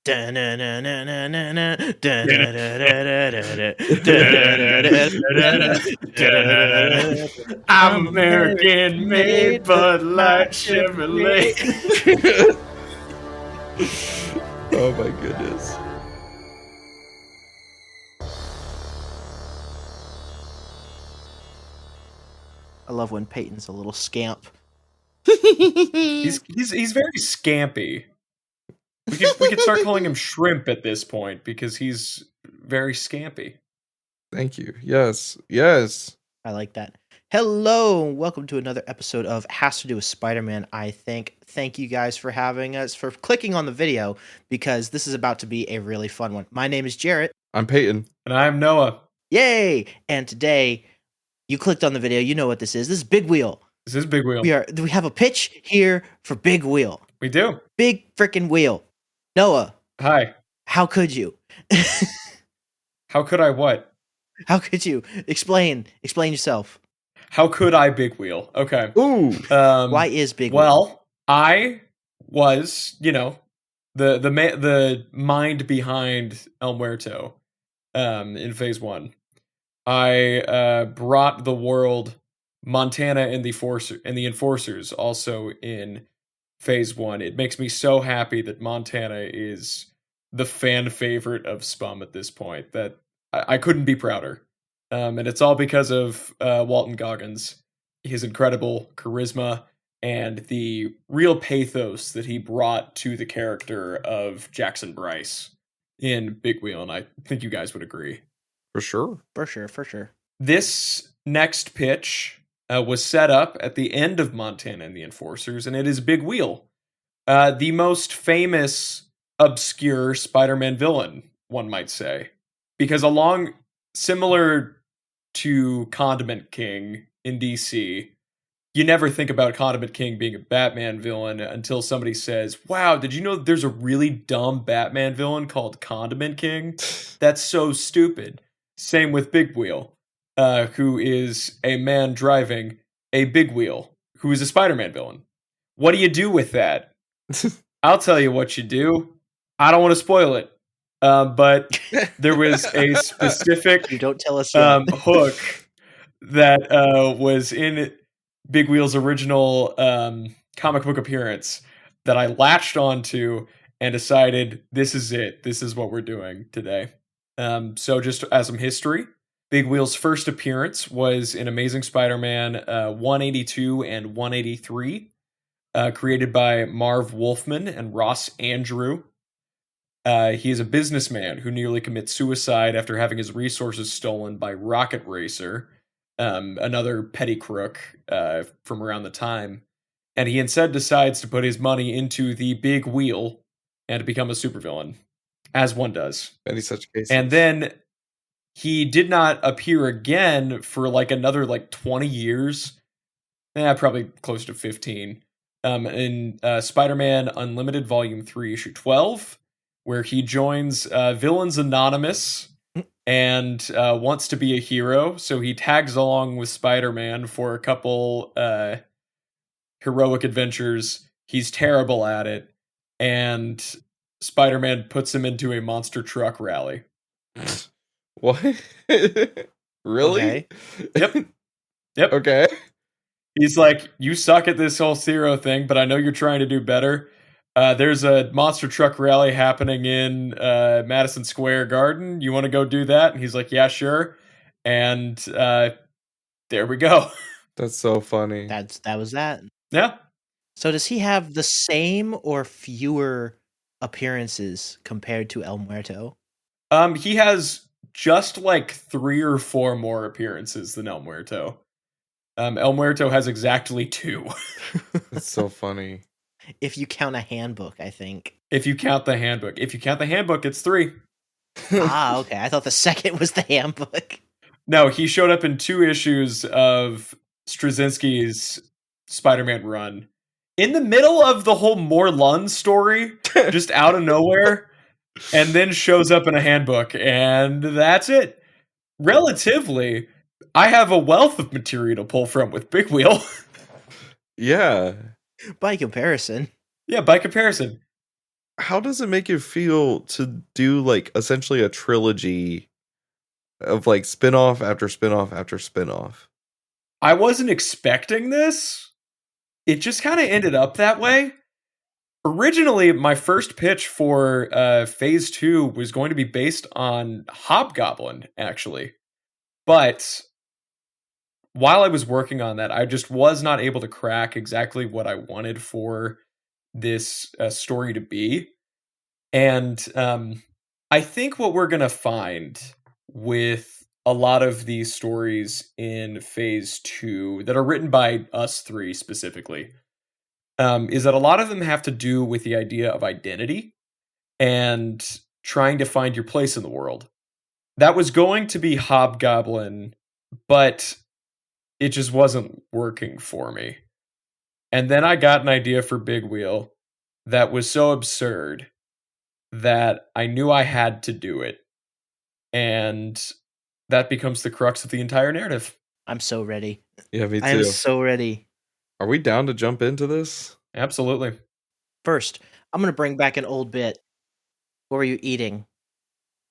I'm American made, Bud Light Chevrolet. Oh my goodness. I love when Peyton's a little scamp. He's very scampy. We could start calling him Shrimp at this point because he's very scampy. Thank you. Yes. I like that. Hello, and welcome to another episode of Has to Do with Spider-Man, I think. Thank you guys for having us, for clicking on the video, because this is about to be a really fun one. My name is Jarrett. I'm Peyton. And I'm Noah. Yay! And today, you clicked on the video, you know what this is. This is Big Wheel. This is Big Wheel. We have a pitch here for Big Wheel. We do. Big freaking wheel. Noah. Hi. How could you? How could I what? How could you? Explain yourself. How could I Big Wheel? Okay. Ooh. Why is Big Wheel? Well, I was, the mind behind El Muerto in Phase 1. I brought the world Montana and the Enforcers also in Phase 1. It makes me so happy that Montana is the fan favorite of Spum at this point, that I couldn't be prouder. And it's all because of Walton Goggins, his incredible charisma, and the real pathos that he brought to the character of Jackson Bryce in Big Wheel, and I think you guys would agree. For sure. For sure. This next pitch was set up at the end of Montana and the Enforcers, and it is Big Wheel, the most famous obscure Spider-Man villain, one might say. Because similar to Condiment King in DC, you never think about Condiment King being a Batman villain until somebody says, wow, did you know there's a really dumb Batman villain called Condiment King? That's so stupid. Same with Big Wheel, who is a man driving a big wheel, who is a Spider-Man villain. What do you do with that? I'll tell you what you do. I don't want to spoil it. But there was a specific you don't tell us hook that was in Big Wheel's original comic book appearance that I latched onto and decided this is it. This is what we're doing today. So just as some history, Big Wheel's first appearance was in Amazing Spider-Man 182 and 183, created by Marv Wolfman and Ross Andrew. He is a businessman who nearly commits suicide after having his resources stolen by Rocket Racer, another petty crook from around the time. And he instead decides to put his money into the Big Wheel and to become a supervillain, as one does. Any such cases. And then he did not appear again for another 20 years. Probably close to 15. In Spider-Man Unlimited Volume 3, Issue 12. Where he joins Villains Anonymous and wants to be a hero. So he tags along with Spider-Man for a couple heroic adventures. He's terrible at it. And Spider-Man puts him into a monster truck rally. What? Really? Okay. Yep. Okay. He's like, you suck at this whole Zero thing, but I know you're trying to do better. There's a monster truck rally happening in Madison Square Garden. You want to go do that? And he's like, yeah, sure. And there we go. That's so funny. That was that. Yeah. So does he have the same or fewer appearances compared to El Muerto? He has just 3 or 4 more appearances than El Muerto. El Muerto has exactly 2. That's so funny. If you count a handbook, I think. If you count the handbook. If you count the handbook, it's 3. Okay. I thought the second was the handbook. No, he showed up in 2 issues of Straczynski's Spider-Man run. In the middle of the whole Morlun story, just out of nowhere, and then shows up in a handbook, and that's it. Relatively, I have a wealth of material to pull from with Big Wheel. Yeah. By comparison. Yeah, by comparison. how does it make you feel to do like essentially a trilogy of like spin-off after spin-off after spin-off? I wasn't expecting this. It just kind of ended up that way. Originally, my first pitch for Phase 2 was going to be based on Hobgoblin, actually. But while I was working on that, I just was not able to crack exactly what I wanted for this story to be. And I think what we're going to find with a lot of these stories in Phase 2 that are written by us three specifically is that a lot of them have to do with the idea of identity and trying to find your place in the world. That was going to be Hobgoblin, but it just wasn't working for me. And then I got an idea for Big Wheel that was so absurd that I knew I had to do it. And that becomes the crux of the entire narrative. I'm so ready. Yeah, me too. I am so ready. Are we down to jump into this? Absolutely. First, I'm going to bring back an old bit. What were you eating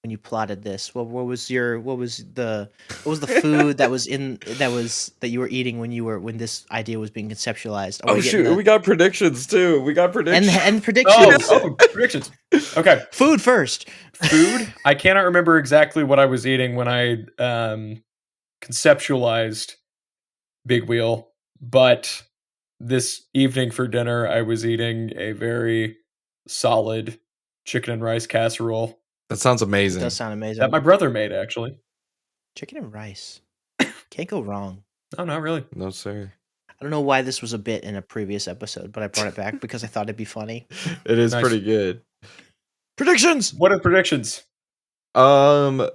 when you plotted this? What was the food that you were eating when this idea was being conceptualized? Oh shoot, we got predictions too. We got predictions. And predictions. Predictions. Okay. Food first. Food. I cannot remember exactly what I was eating when I conceptualized Big Wheel, but this evening for dinner I was eating a very solid chicken and rice casserole. That sounds amazing. It does sound amazing. That my brother made, actually. Chicken and rice. Can't go wrong. No, not really. No, sir. I don't know why this was a bit in a previous episode, but I brought it back because I thought it'd be funny. It is Nice. pretty good. Predictions! What are predictions? So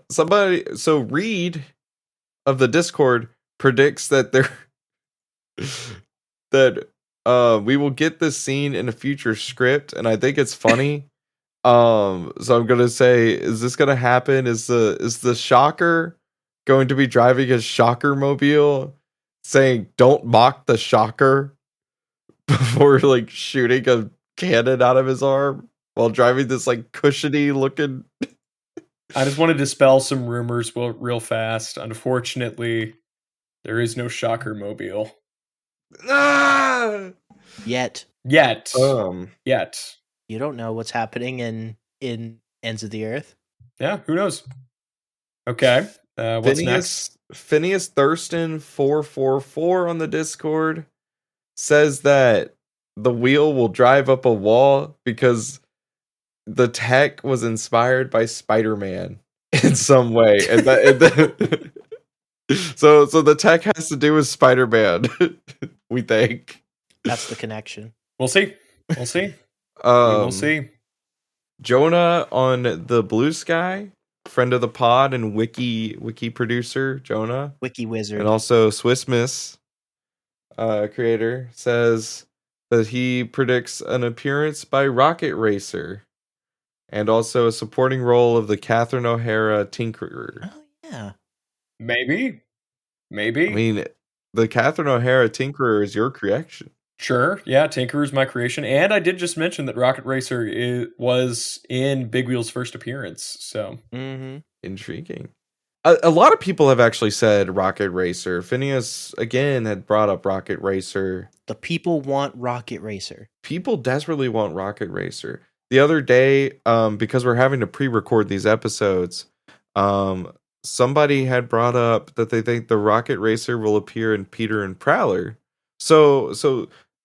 Reed of the Discord predicts that we will get this scene in a future script, and I think it's funny. So I'm gonna say, is this gonna happen? Is the Shocker going to be driving his Shocker mobile, saying "Don't mock the Shocker" before like shooting a cannon out of his arm while driving this like cushiony looking? I just want to dispel some rumors real fast. Unfortunately, there is no Shocker mobile. Ah! Yet. Yet. You don't know what's happening in Ends of the Earth. Yeah, who knows? Okay. What's next? Phineas Thurston 444 on the Discord says that the wheel will drive up a wall because the tech was inspired by Spider-Man in some way, and so the tech has to do with Spider-Man. We think that's the connection. We'll see. We'll see. We'll see. Jonah on the Blue Sky, friend of the pod and wiki producer Jonah, wiki wizard, and also Swiss Miss creator, says that he predicts an appearance by Rocket Racer and also a supporting role of the Catherine O'Hara Tinkerer. Oh yeah, maybe. I mean, the Catherine O'Hara Tinkerer is your creation. Sure, yeah, Tinkerer's my creation, and I did just mention that Rocket Racer was in Big Wheel's first appearance, so... Intriguing. A lot of people have actually said Rocket Racer. Phineas, again, had brought up Rocket Racer. The people want Rocket Racer. People desperately want Rocket Racer. The other day, because we're having to pre-record these episodes, somebody had brought up that they think the Rocket Racer will appear in Peter and Prowler. So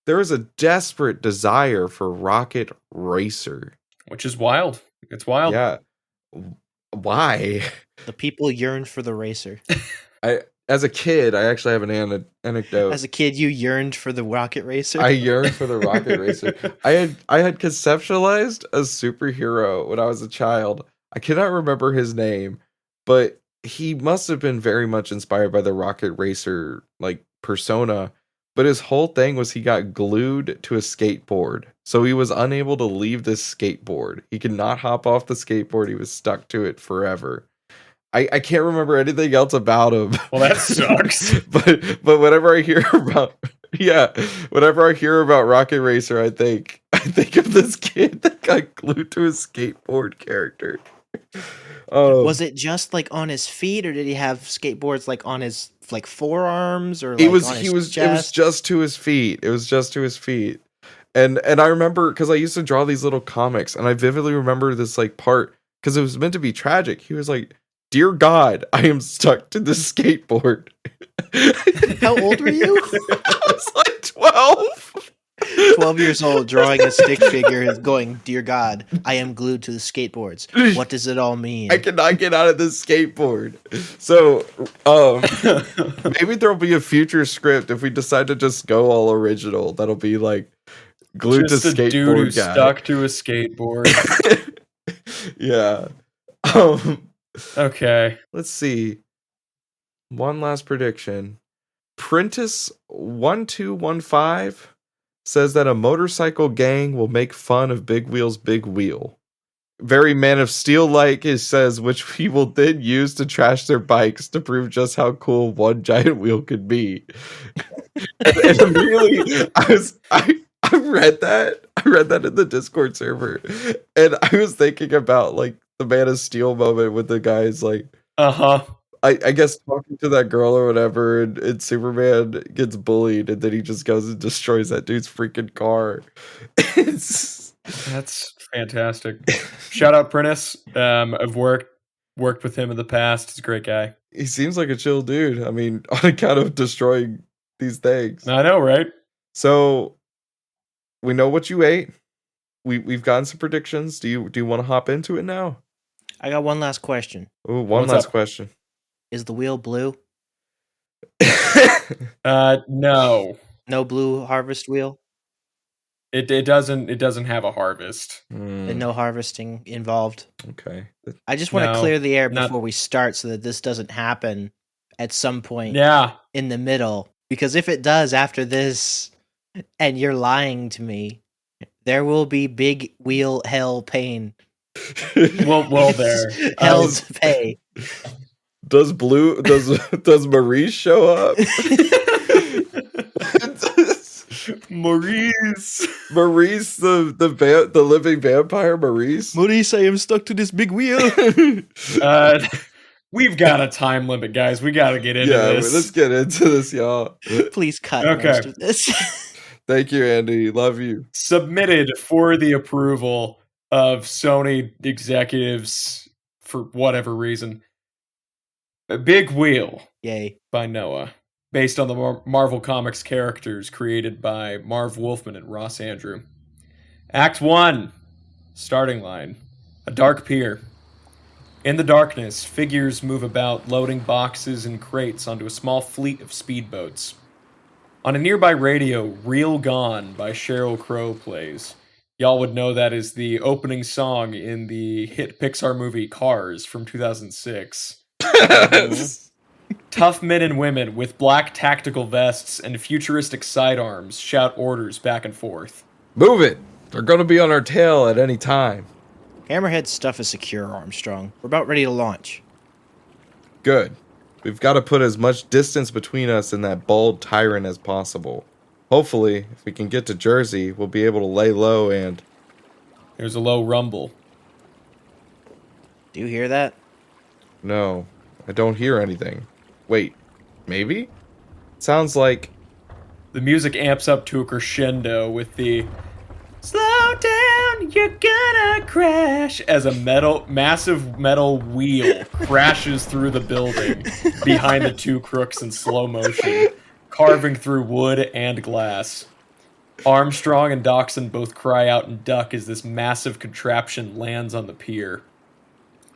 there is a desperate desire for Rocket Racer. Which is wild. It's wild. Yeah. Why? The people yearn for the racer. As a kid, I actually have an anecdote. As a kid, you yearned for the Rocket Racer? I yearned for the Rocket Racer. I had conceptualized a superhero when I was a child. I cannot remember his name, but he must have been very much inspired by the Rocket Racer like persona. But his whole thing was he got glued to a skateboard. So he was unable to leave this skateboard. He could not hop off the skateboard. He was stuck to it forever. I can't remember anything else about him. Well, that sucks. but whenever I hear about Yeah, whenever I hear about Rocket Racer, I think of this kid that got glued to his skateboard character. Was it just like on his feet, or did he have skateboards like on his like forearms or He like was on he his was it was chest? just to his feet. It was just to his feet. And I remember because I used to draw these little comics, and I vividly remember this like part because it was meant to be tragic. He was like, "Dear God, I am stuck to this skateboard." How old were you? I was like 12. 12 years old, drawing a stick figure, going, "Dear God, I am glued to the skateboards. What does it all mean?" I cannot get out of this skateboard. So, maybe there'll be a future script if we decide to just go all original. That'll be like glued Just to a dude skateboard who's guy. stuck to a skateboard. Yeah. Okay. Let's see. One last prediction. Prentice1215 says that a motorcycle gang will make fun of Big Wheel's big wheel. Very Man of Steel like it says, which he will then use to trash their bikes to prove just how cool one giant wheel could be. and immediately I read that. I read that in the Discord server. And I was thinking about like the Man of Steel moment with the guys like I guess talking to that girl or whatever, and Superman gets bullied, and then he just goes and destroys that dude's freaking car. That's fantastic. Shout out Prentice. I've worked with him in the past. He's a great guy. He seems like a chill dude. I mean, on account of destroying these things. I know, right? So we know what you ate. We've gotten some predictions. Do you want to hop into it now? I got one last question. Oh, one What's last up? question. Is the wheel blue? No. No blue harvest wheel? It doesn't have a harvest. And no harvesting involved? Okay. I just want to No, clear the air not- before we start so that this doesn't happen at some point Yeah. in the middle. Because if it does after this, and you're lying to me, there will be big wheel hell pain. Well there. Hell to pay. Does Maurice show up? Maurice. Maurice, the living vampire, Maurice. Maurice, I am stuck to this big wheel. We've got a time limit, guys. We got to get into this. Let's get into this, y'all. Please cut Okay. most of this. Thank you, Andy. Love you. Submitted for the approval of Sony executives for whatever reason. A Big Wheel Yay. by Noah, based on the Marvel Comics characters created by Marv Wolfman and Ross Andrew. Act 1, starting line, a dark pier. In the darkness, figures move about loading boxes and crates onto a small fleet of speedboats. On a nearby radio, Real Gone by Sheryl Crow plays. Y'all would know that is the opening song in the hit Pixar movie Cars from 2006. Tough men and women with black tactical vests and futuristic sidearms shout orders back and forth. Move it. They're going to be on our tail at any time. Hammerhead's stuff is secure, Armstrong. We're about ready to launch. Good. We've got to put as much distance between us and that bald tyrant as possible. Hopefully, if we can get to Jersey, we'll be able to lay low and... There's a low rumble. Do you hear that? No, I don't hear anything. Wait, maybe? Sounds like... The music amps up to a crescendo with the "Slow down, you're gonna crash" as a massive metal wheel crashes through the building behind the two crooks in slow motion, carving through wood and glass. Armstrong and Dachshund both cry out and duck as this massive contraption lands on the pier.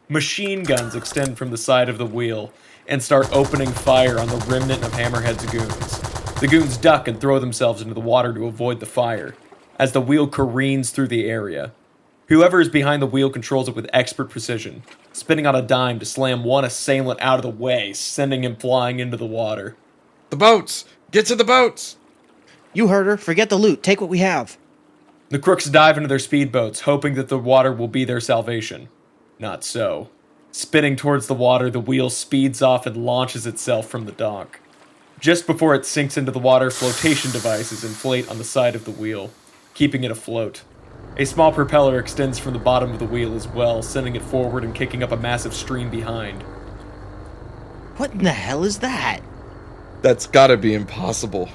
Machine guns extend from the side of the wheel and start opening fire on the remnant of Hammerhead's goons. The goons duck and throw themselves into the water to avoid the fire, as the wheel careens through the area. Whoever is behind the wheel controls it with expert precision, spinning on a dime to slam one assailant out of the way, sending him flying into the water. The boats! Get to the boats! You heard her. Forget the loot. Take what we have. The crooks dive into their speedboats, hoping that the water will be their salvation. Not so. Spinning towards the water, the wheel speeds off and launches itself from the dock. Just before it sinks into the water, flotation devices inflate on the side of the wheel, keeping it afloat. A small propeller extends from the bottom of the wheel as well, sending it forward and kicking up a massive stream behind. What in the hell is that? That's gotta be impossible.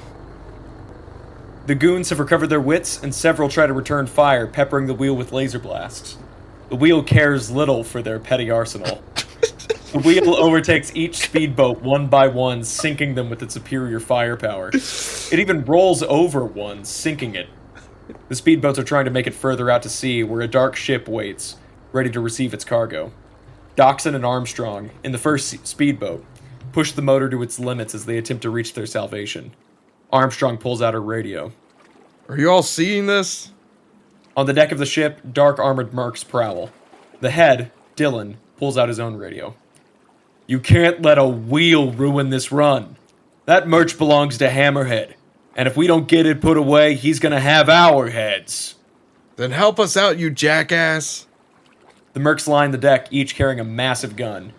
The goons have recovered their wits, and several try to return fire, peppering the wheel with laser blasts. The wheel cares little for their petty arsenal. The wheel overtakes each speedboat one by one, sinking them with its superior firepower. It even rolls over one, sinking it. The speedboats are trying to make it further out to sea, where a dark ship waits, ready to receive its cargo. Doxson and Armstrong, in the first speedboat, push the motor to its limits as they attempt to reach their salvation. Armstrong pulls out her radio. Are you all seeing this? On the deck of the ship, dark armored mercs prowl. The head, Dylan, pulls out his own radio. You can't let a wheel ruin this run. That merch belongs to Hammerhead. And if we don't get it put away, he's gonna have our heads. Then help us out, you jackass. The mercs line the deck, each carrying a massive gun.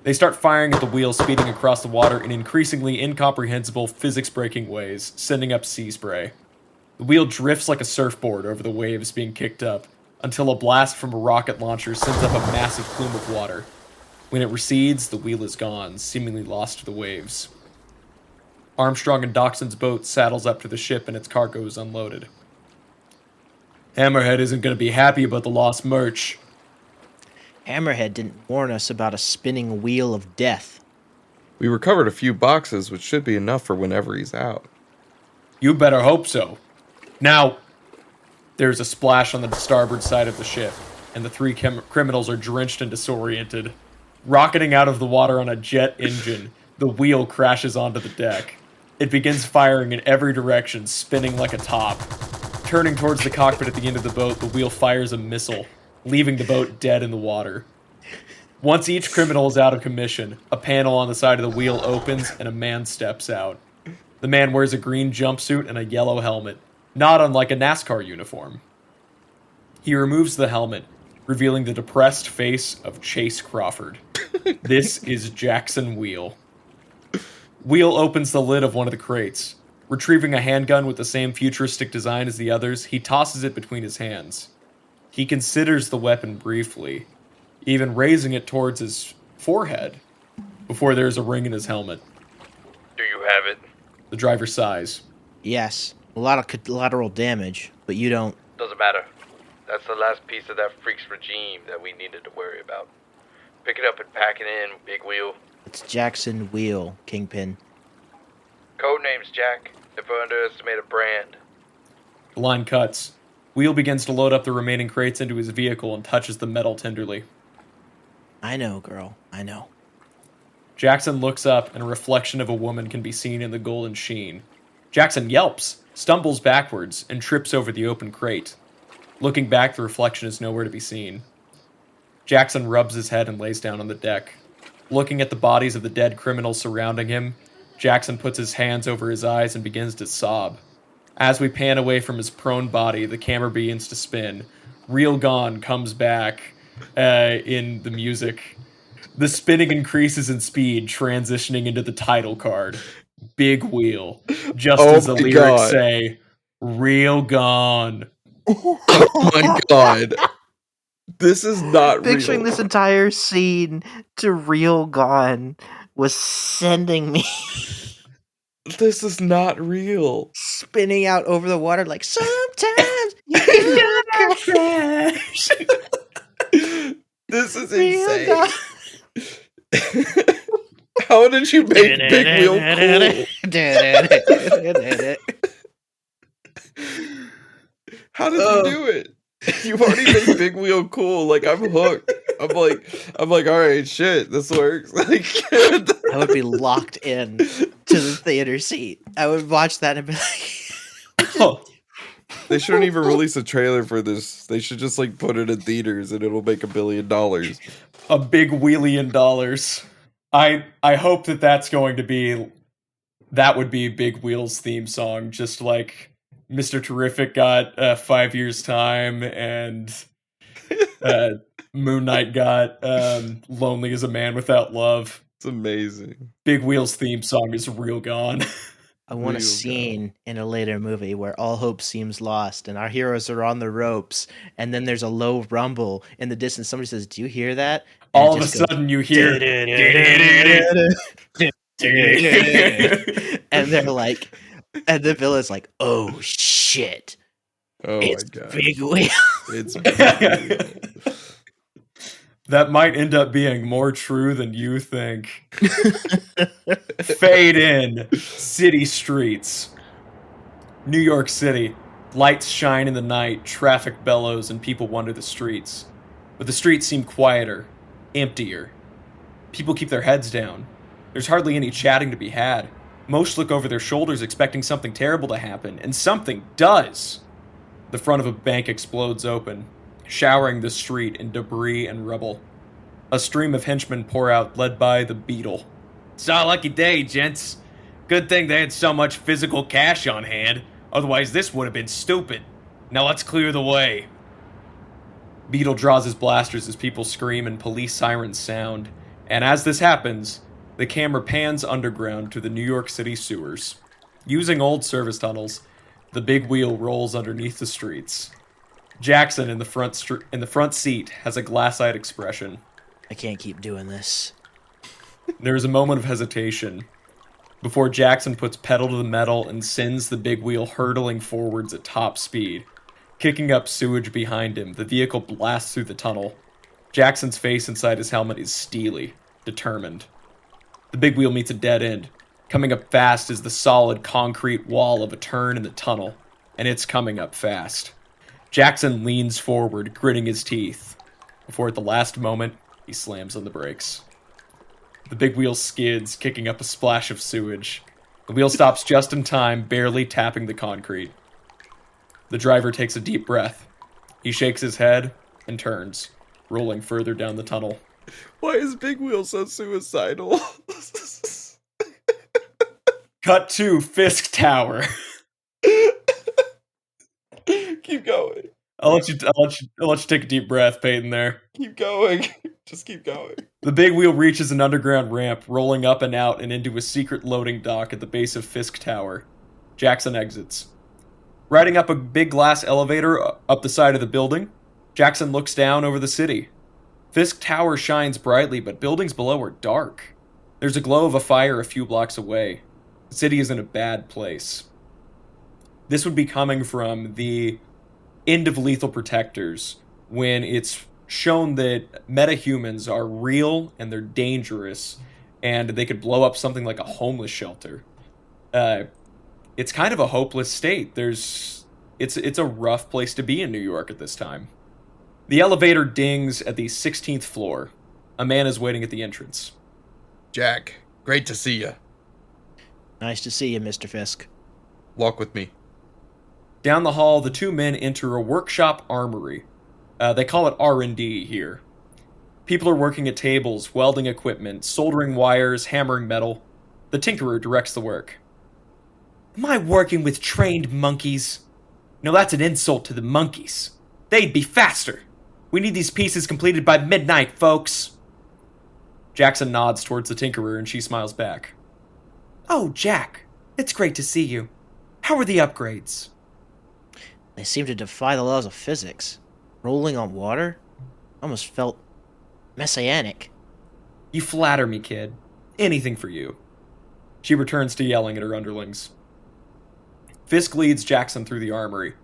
They start firing at the wheel, speeding across the water in increasingly incomprehensible, physics-breaking ways, sending up sea spray. The wheel drifts like a surfboard over the waves being kicked up, until a blast from a rocket launcher sends up a massive plume of water. When it recedes, the wheel is gone, seemingly lost to the waves. Armstrong and Doxson's boat saddles up to the ship and its cargo is unloaded. Hammerhead isn't going to be happy about the lost merch. Hammerhead didn't warn us about a spinning wheel of death. We recovered a few boxes, which should be enough for whenever he's out. You better hope so. Now, there's a splash on the starboard side of the ship, and the three criminals are drenched and disoriented. Rocketing out of the water on a jet engine, the wheel crashes onto the deck. It begins firing in every direction, spinning like a top. Turning towards the cockpit at the end of the boat, the wheel fires a missile, leaving the boat dead in the water. Once each criminal is out of commission, a panel on the side of the wheel opens and a man steps out. The man wears a green jumpsuit and a yellow helmet, not unlike a NASCAR uniform. He removes the helmet, revealing the depressed face of Chase Crawford. This is Jackson Wheel. Wheel opens the lid of one of the crates. Retrieving a handgun with the same futuristic design as the others, he tosses it between his hands. He considers the weapon briefly, even raising it towards his forehead, before there's a ring in his helmet. Do you have it? The driver sighs. Yes, a lot of collateral damage, but you don't... Doesn't matter. That's the last piece of that freak's regime that we needed to worry about. Pick it up and pack it in, Big Wheel. It's Jackson Wheel, Kingpin. Codenames, Jack. Never underestimate a brand. The line cuts. Wheel begins to load up the remaining crates into his vehicle and touches the metal tenderly. I know, girl. I know. Jackson looks up, and a reflection of a woman can be seen in the golden sheen. Jackson yelps, stumbles backwards, and trips over the open crate. Looking back, the reflection is nowhere to be seen. Jackson rubs his head and lays down on the deck. Looking at the bodies of the dead criminals surrounding him, Jackson puts his hands over his eyes and begins to sob. As we pan away from his prone body, the camera begins to spin. Real Gone comes back in the music. The spinning increases in speed, transitioning into the title card. Big Wheel. Just as the lyrics say, Real Gone. Oh my god. This is not Picturing real. this entire scene to Real Gone was sending me This is not real. spinning out over the water like, sometimes you crash. This is Real insane. Gone. How did you make Big Wheel cool? How did you do it? You've already made Big Wheel cool. Like, I'm hooked. I'm like, all right, shit, this works. Like, I would be locked in to the theater seat. I would watch that and be like, Oh, they shouldn't even release a trailer for this. They should just like put it in theaters and it'll make $1 billion. a big wheelie in dollars. I hope that's going to be... That would be Big Wheel's theme song, just like Mr. Terrific got 5 years' time, and Moon Knight got Lonely as a Man Without Love. It's amazing. Big Wheel's theme song is real gone. I want a Real scene in a later movie where all hope seems lost and our heroes are on the ropes, and then there's a low rumble in the distance. Somebody says, "Do you hear that?" And All it of a just goes, sudden you hear and they're like, and the villain's like, "Oh shit, Oh it's my god. Big Wheel." It's Big Wheel. That might end up being more true than you think. Fade in. City streets. New York City. Lights shine in the night, traffic bellows, and people wander the streets. But the streets seem quieter, emptier. People keep their heads down. There's hardly any chatting to be had. Most look over their shoulders expecting something terrible to happen, and something does. The front of a bank explodes open, showering the street in debris and rubble. A stream of henchmen pour out, led by the Beetle. It's our lucky day, gents. Good thing they had so much physical cash on hand, otherwise this would have been stupid. Now let's clear the way. Beetle draws his blasters as people scream and police sirens sound, and as this happens, the camera pans underground to the New York City sewers. Using old service tunnels, the big wheel rolls underneath the streets. Jackson in the front seat has a glass-eyed expression. I can't keep doing this. There is a moment of hesitation before Jackson puts pedal to the metal and sends the big wheel hurtling forwards at top speed. Kicking up sewage behind him, the vehicle blasts through the tunnel. Jackson's face inside his helmet is steely, determined. The big wheel meets a dead end. Coming up fast is the solid concrete wall of a turn in the tunnel, and it's coming up fast. Jackson leans forward, gritting his teeth, before at the last moment, he slams on the brakes. The big wheel skids, kicking up a splash of sewage. The wheel stops just in time, barely tapping the concrete. The driver takes a deep breath. He shakes his head and turns, rolling further down the tunnel. Why is Big Wheel so suicidal? Cut to Fisk Tower. Keep going. I'll let you take a deep breath, Peyton, there. Keep going. Just keep going. The big wheel reaches an underground ramp, rolling up and out and into a secret loading dock at the base of Fisk Tower. Jackson exits. Riding up a big glass elevator up the side of the building, Jackson looks down over the city. Fisk Tower shines brightly, but buildings below are dark. There's a glow of a fire a few blocks away. The city is in a bad place. This would be coming from the end of Lethal Protectors, when it's shown that metahumans are real and they're dangerous, and they could blow up something like a homeless shelter. It's kind of a hopeless state. It's a rough place to be in New York at this time. The elevator dings at the 16th floor. A man is waiting at the entrance. Jack, great to see you. Nice to see you, Mr. Fisk. Walk with me. Down the hall, the two men enter a workshop armory. They call it R&D here. People are working at tables, welding equipment, soldering wires, hammering metal. The tinkerer directs the work. Am I working with trained monkeys? No, that's an insult to the monkeys. They'd be faster. We need these pieces completed by midnight, folks. Jackson nods towards the tinkerer and she smiles back. Oh, Jack, it's great to see you. How are the upgrades? They seem to defy the laws of physics. Rolling on water? Almost felt messianic. You flatter me, kid. Anything for you. She returns to yelling at her underlings. Fisk leads Jackson through the armory.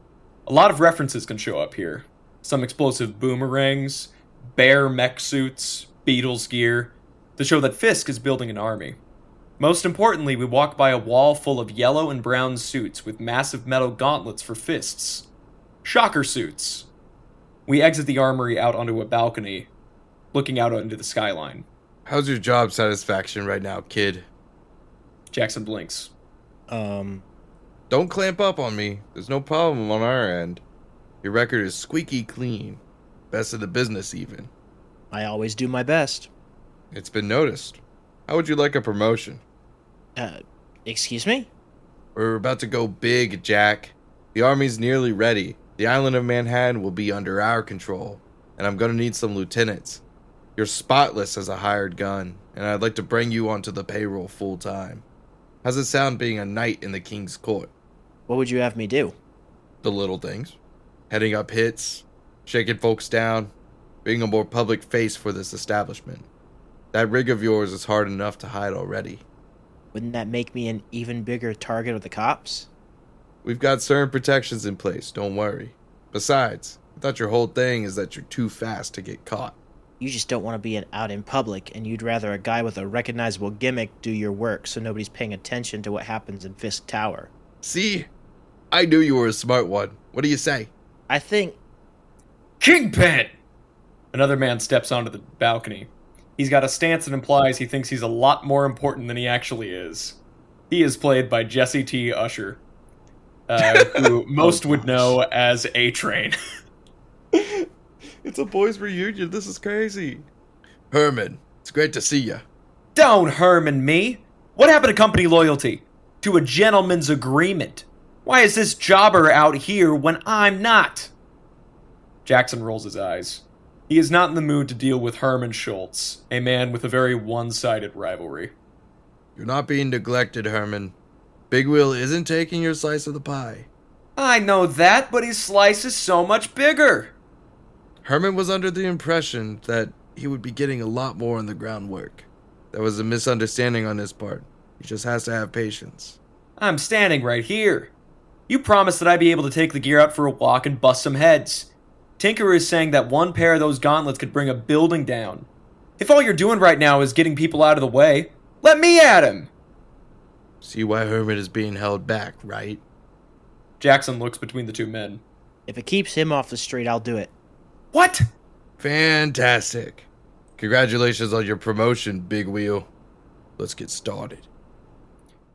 A lot of references can show up here. Some explosive boomerangs, bear mech suits, Beatles gear, to show that Fisk is building an army. Most importantly, we walk by a wall full of yellow and brown suits with massive metal gauntlets for fists. Shocker suits. We exit the armory out onto a balcony, looking out into the skyline. How's your job satisfaction right now, kid? Jackson blinks. Don't clamp up on me. There's no problem on our end. Your record is squeaky clean. Best of the business, even. I always do my best. It's been noticed. How would you like a promotion? Excuse me? We're about to go big, Jack. The army's nearly ready. The island of Manhattan will be under our control, and I'm gonna need some lieutenants. You're spotless as a hired gun, and I'd like to bring you onto the payroll full time. How's it sound being a knight in the king's court? What would you have me do? The little things. Heading up hits, shaking folks down, being a more public face for this establishment. That rig of yours is hard enough to hide already. Wouldn't that make me an even bigger target of the cops? We've got certain protections in place, don't worry. Besides, I thought your whole thing is that you're too fast to get caught. You just don't want to be out in public, and you'd rather a guy with a recognizable gimmick do your work so nobody's paying attention to what happens in Fisk Tower. See? I knew you were a smart one. What do you say? I think... Kingpin! Another man steps onto the balcony. He's got a stance that implies he thinks he's a lot more important than he actually is. He is played by Jesse T. Usher, who most would know as A-Train. It's a boys' reunion. This is crazy. Herman, it's great to see you. Don't Herman me! What happened to company loyalty? To a gentleman's agreement? Why is this jobber out here when I'm not? Jackson rolls his eyes. He is not in the mood to deal with Herman Schultz, a man with a very one-sided rivalry. You're not being neglected, Herman. Big Wheel isn't taking your slice of the pie. I know that, but his slice is so much bigger. Herman was under the impression that he would be getting a lot more on the groundwork. That was a misunderstanding on his part. He just has to have patience. I'm standing right here. You promised that I'd be able to take the gear out for a walk and bust some heads. Tinker is saying that one pair of those gauntlets could bring a building down. If all you're doing right now is getting people out of the way, let me at him! See why Herman is being held back, right? Jackson looks between the two men. If it keeps him off the street, I'll do it. What? Fantastic. Congratulations on your promotion, Big Wheel. Let's get started.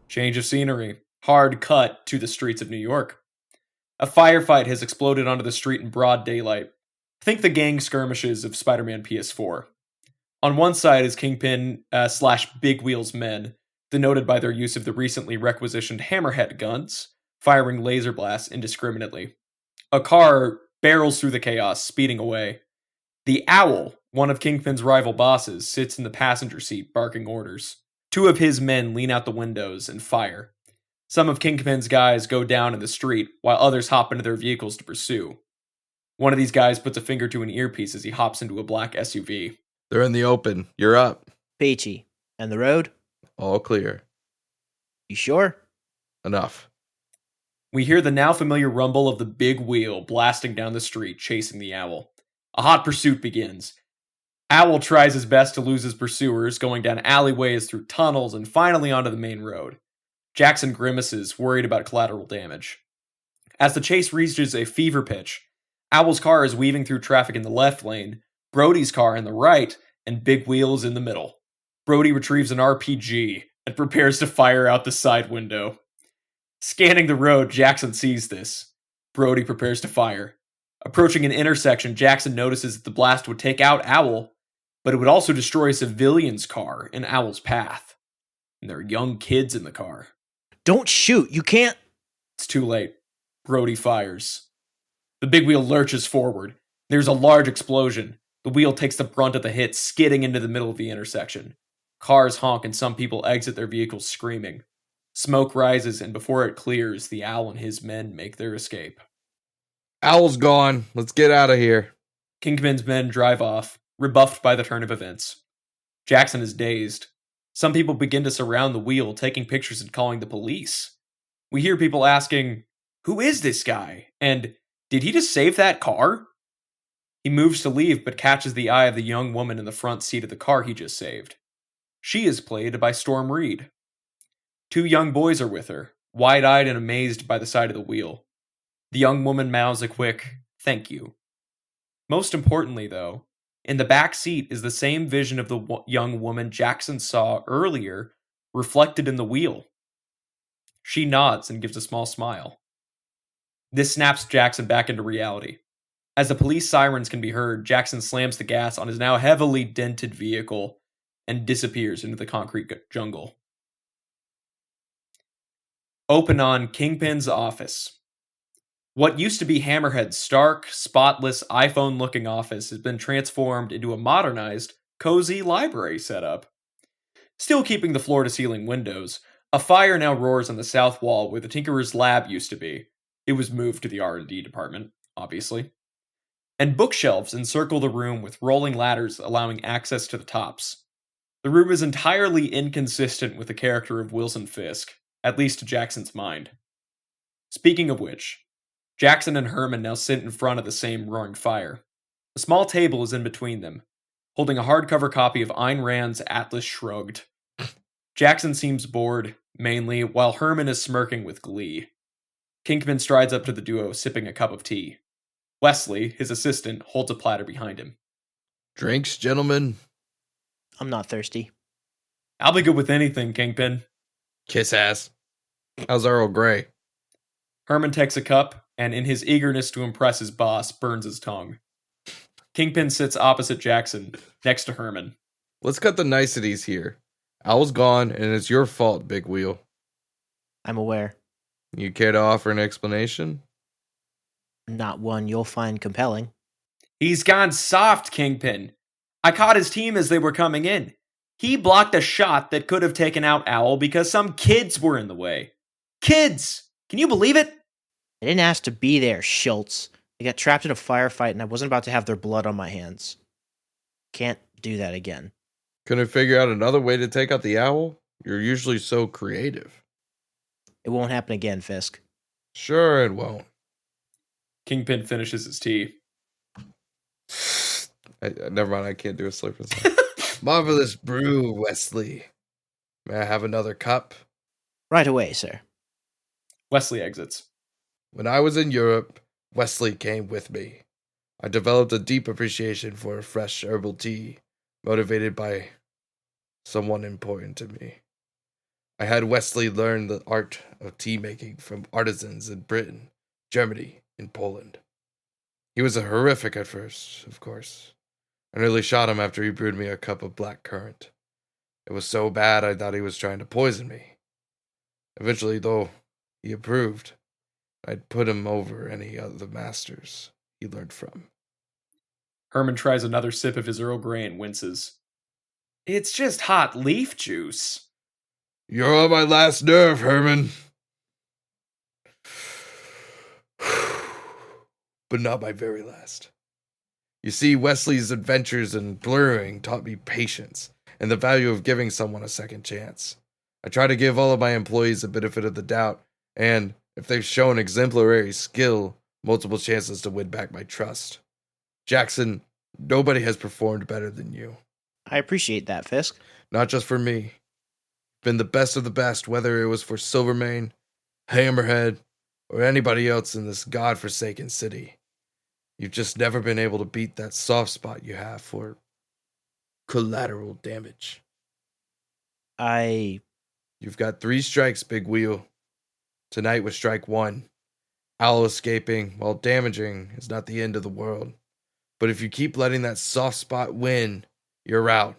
Change of scenery. Hard cut to the streets of New York. A firefight has exploded onto the street in broad daylight. Think the gang skirmishes of Spider-Man PS4. On one side is Kingpin / Big Wheel's men, denoted by their use of the recently requisitioned Hammerhead guns, firing laser blasts indiscriminately. A car barrels through the chaos, speeding away. The Owl, one of Kingpin's rival bosses, sits in the passenger seat, barking orders. Two of his men lean out the windows and fire. Some of Kingpin's guys go down in the street, while others hop into their vehicles to pursue. One of these guys puts a finger to an earpiece as he hops into a black SUV. They're in the open. You're up. Peachy. And the road? All clear. You sure? Enough. We hear the now familiar rumble of the big wheel blasting down the street, chasing the Owl. A hot pursuit begins. Owl tries his best to lose his pursuers, going down alleyways, through tunnels, and finally onto the main road. Jackson grimaces, worried about collateral damage. As the chase reaches a fever pitch, Owl's car is weaving through traffic in the left lane, Brody's car in the right, and Big Wheel is in the middle. Brody retrieves an RPG and prepares to fire out the side window. Scanning the road, Jackson sees this. Brody prepares to fire. Approaching an intersection, Jackson notices that the blast would take out Owl, but it would also destroy a civilian's car in Owl's path. And there are young kids in the car. Don't shoot. You can't. It's too late. Brody fires. The big wheel lurches forward. There's a large explosion. The wheel takes the brunt of the hit, skidding into the middle of the intersection. Cars honk and some people exit their vehicles screaming. Smoke rises, and before it clears, the Owl and his men make their escape. Owl's gone. Let's get out of here. Kingpin's men drive off, rebuffed by the turn of events. Jackson is dazed. Some people begin to surround the wheel, taking pictures and calling the police. We hear people asking, "Who is this guy?" And, "Did he just save that car?" He moves to leave, but catches the eye of the young woman in the front seat of the car he just saved. She is played by Storm Reed. Two young boys are with her, wide-eyed and amazed by the sight of the wheel. The young woman mouths a quick, "Thank you." Most importantly, though, in the back seat is the same vision of the young woman Jackson saw earlier, reflected in the wheel. She nods and gives a small smile. This snaps Jackson back into reality. As the police sirens can be heard, Jackson slams the gas on his now heavily dented vehicle and disappears into the concrete jungle. Open on Kingpin's office. What used to be Hammerhead's stark, spotless, iPhone-looking office has been transformed into a modernized, cozy library setup. Still keeping the floor-to-ceiling windows, a fire now roars on the south wall where the Tinkerer's lab used to be. It was moved to the R&D department, obviously. And bookshelves encircle the room with rolling ladders allowing access to the tops. The room is entirely inconsistent with the character of Wilson Fisk, at least to Jackson's mind. Speaking of which, Jackson and Herman now sit in front of the same roaring fire. A small table is in between them, holding a hardcover copy of Ayn Rand's Atlas Shrugged. Jackson seems bored, mainly, while Herman is smirking with glee. Kingpin strides up to the duo, sipping a cup of tea. Wesley, his assistant, holds a platter behind him. Drinks, gentlemen? I'm not thirsty. I'll be good with anything, Kingpin. Kiss ass. How's Earl Grey? Herman takes a cup, and in his eagerness to impress his boss, burns his tongue. Kingpin sits opposite Jackson, next to Herman. Let's cut the niceties here. Owl's gone, and it's your fault, Big Wheel. I'm aware. You care to offer an explanation? Not one you'll find compelling. He's gone soft, Kingpin. I caught his team as they were coming in. He blocked a shot that could have taken out Owl because some kids were in the way. Kids! Can you believe it? They didn't ask to be there, Schultz. They got trapped in a firefight and I wasn't about to have their blood on my hands. Can't do that again. Couldn't figure out another way to take out the owl? You're usually so creative. It won't happen again, Fisk. Sure it won't. Kingpin finishes his tea. Never mind, I can't do a slurp sound. Marvelous brew, Wesley. May I have another cup? Right away, sir. Wesley exits. When I was in Europe, Wesley came with me. I developed a deep appreciation for fresh herbal tea, motivated by someone important to me. I had Wesley learn the art of tea making from artisans in Britain, Germany, and Poland. He was horrific at first, of course. I nearly shot him after he brewed me a cup of black currant. It was so bad I thought he was trying to poison me. Eventually, though, he approved. I'd put him over any other masters he learned from. Herman tries another sip of his Earl Grey and winces. It's just hot leaf juice. You're on my last nerve, Herman. But not my very last. You see, Wesley's adventures in brewing taught me patience and the value of giving someone a second chance. I try to give all of my employees the benefit of the doubt, and if they've shown exemplary skill, multiple chances to win back my trust. Jackson, nobody has performed better than you. I appreciate that, Fisk. Not just for me. Been the best of the best, whether it was for Silvermane, Hammerhead, or anybody else in this godforsaken city. You've just never been able to beat that soft spot you have for collateral damage. You've got 3 strikes, Big Wheel. Tonight was strike 1. Owl escaping while damaging is not the end of the world. But if you keep letting that soft spot win, you're out.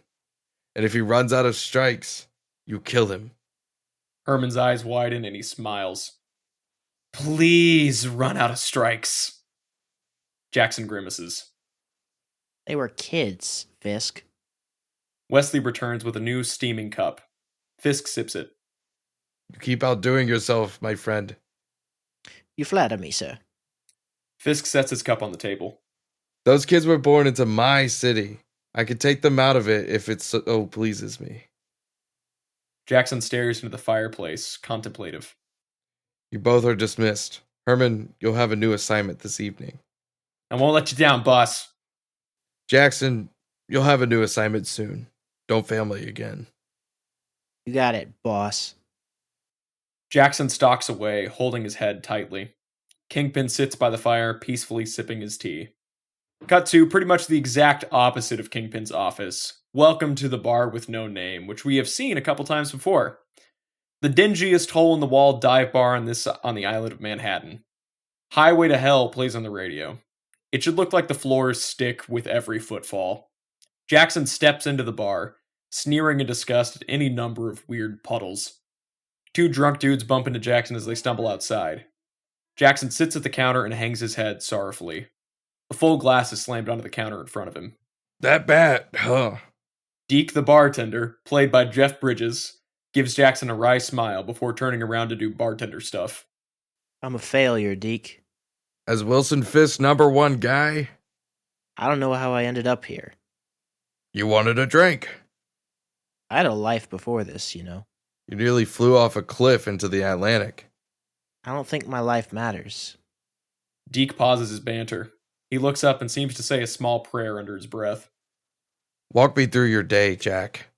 And if he runs out of strikes, you kill him. Herman's eyes widen and he smiles. Please run out of strikes. Jackson grimaces. They were kids, Fisk. Wesley returns with a new steaming cup. Fisk sips it. You keep outdoing yourself, my friend. You flatter me, sir. Fisk sets his cup on the table. Those kids were born into my city. I could take them out of it if it so pleases me. Jackson stares into the fireplace, contemplative. You both are dismissed. Herman, you'll have a new assignment this evening. I won't let you down, boss. Jackson, you'll have a new assignment soon. Don't fail me again. You got it, boss. Jackson stalks away, holding his head tightly. Kingpin sits by the fire, peacefully sipping his tea. Cut to pretty much the exact opposite of Kingpin's office. Welcome to the bar with no name, which we have seen a couple times before. The dingiest hole-in-the-wall dive bar on the island of Manhattan. Highway to Hell plays on the radio. It should look like the floors stick with every footfall. Jackson steps into the bar, sneering in disgust at any number of weird puddles. 2 drunk dudes bump into Jackson as they stumble outside. Jackson sits at the counter and hangs his head sorrowfully. A full glass is slammed onto the counter in front of him. That bat, huh? Deke the bartender, played by Jeff Bridges, gives Jackson a wry smile before turning around to do bartender stuff. I'm a failure, Deke. As Wilson Fisk's #1 guy, I don't know how I ended up here. you wanted a drink. I had a life before this, you know. You nearly flew off a cliff into the Atlantic. I don't think my life matters. Deke pauses his banter. He looks up and seems to say a small prayer under his breath. Walk me through your day, Jack.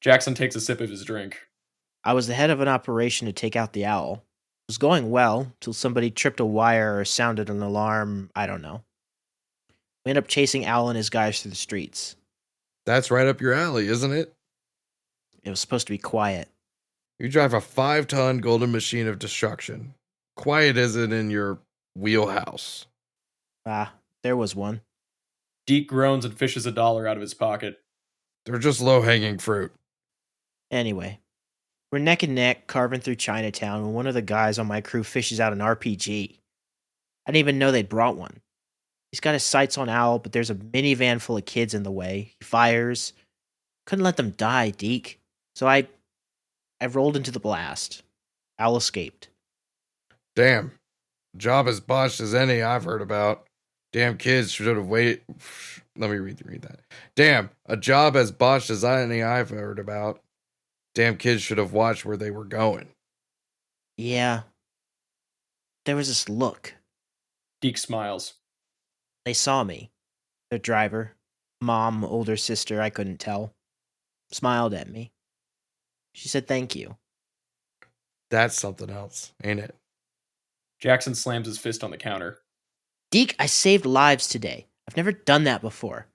Jackson takes a sip of his drink. I was the head of an operation to take out the owl. It was going well till somebody tripped a wire or sounded an alarm. I don't know. We ended up chasing Owl and his guys through the streets. That's right up your alley, isn't it? It was supposed to be quiet. You drive a 5-ton golden machine of destruction. Quiet isn't in your wheelhouse. There was one. Deke groans and fishes $1 out of his pocket. They're just low-hanging fruit. Anyway, we're neck and neck carving through Chinatown when one of the guys on my crew fishes out an RPG. I didn't even know they'd brought one. He's got his sights on Owl, but there's a minivan full of kids in the way. He fires. Couldn't let them die, Deke. So I rolled into the blast. Owl escaped. Damn. Job as botched as any I've heard about. Damn kids should have waited. Let me read that. Damn, a job as botched as any I've heard about. Damn kids should have watched where they were going. Yeah. There was this look. Deke smiles. They saw me. Their driver, mom, older sister, I couldn't tell, smiled at me. She said thank you. That's something else, ain't it? Jackson slams his fist on the counter. Deke, I saved lives today. I've never done that before.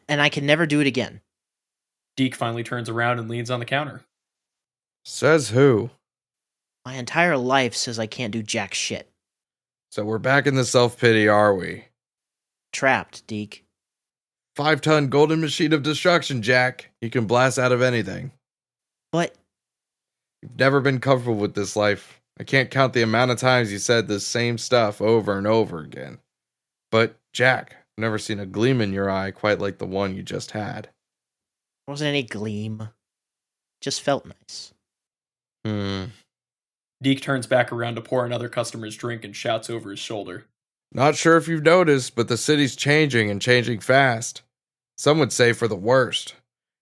And I can never do it again. Deke finally turns around and leans on the counter. Says who? My entire life says I can't do jack shit. So we're back in the self-pity, are we? Trapped, Deke. 5-ton golden machine of destruction, Jack. You can blast out of anything. But You've never been comfortable with this life. I can't count the amount of times you said the same stuff over and over again. But, Jack, I've never seen a gleam in your eye quite like the one you just had. there wasn't any gleam. Just felt nice. Deke turns back around to pour another customer's drink and shouts over his shoulder. Not sure if you've noticed, but the city's changing and changing fast. Some would say for the worst.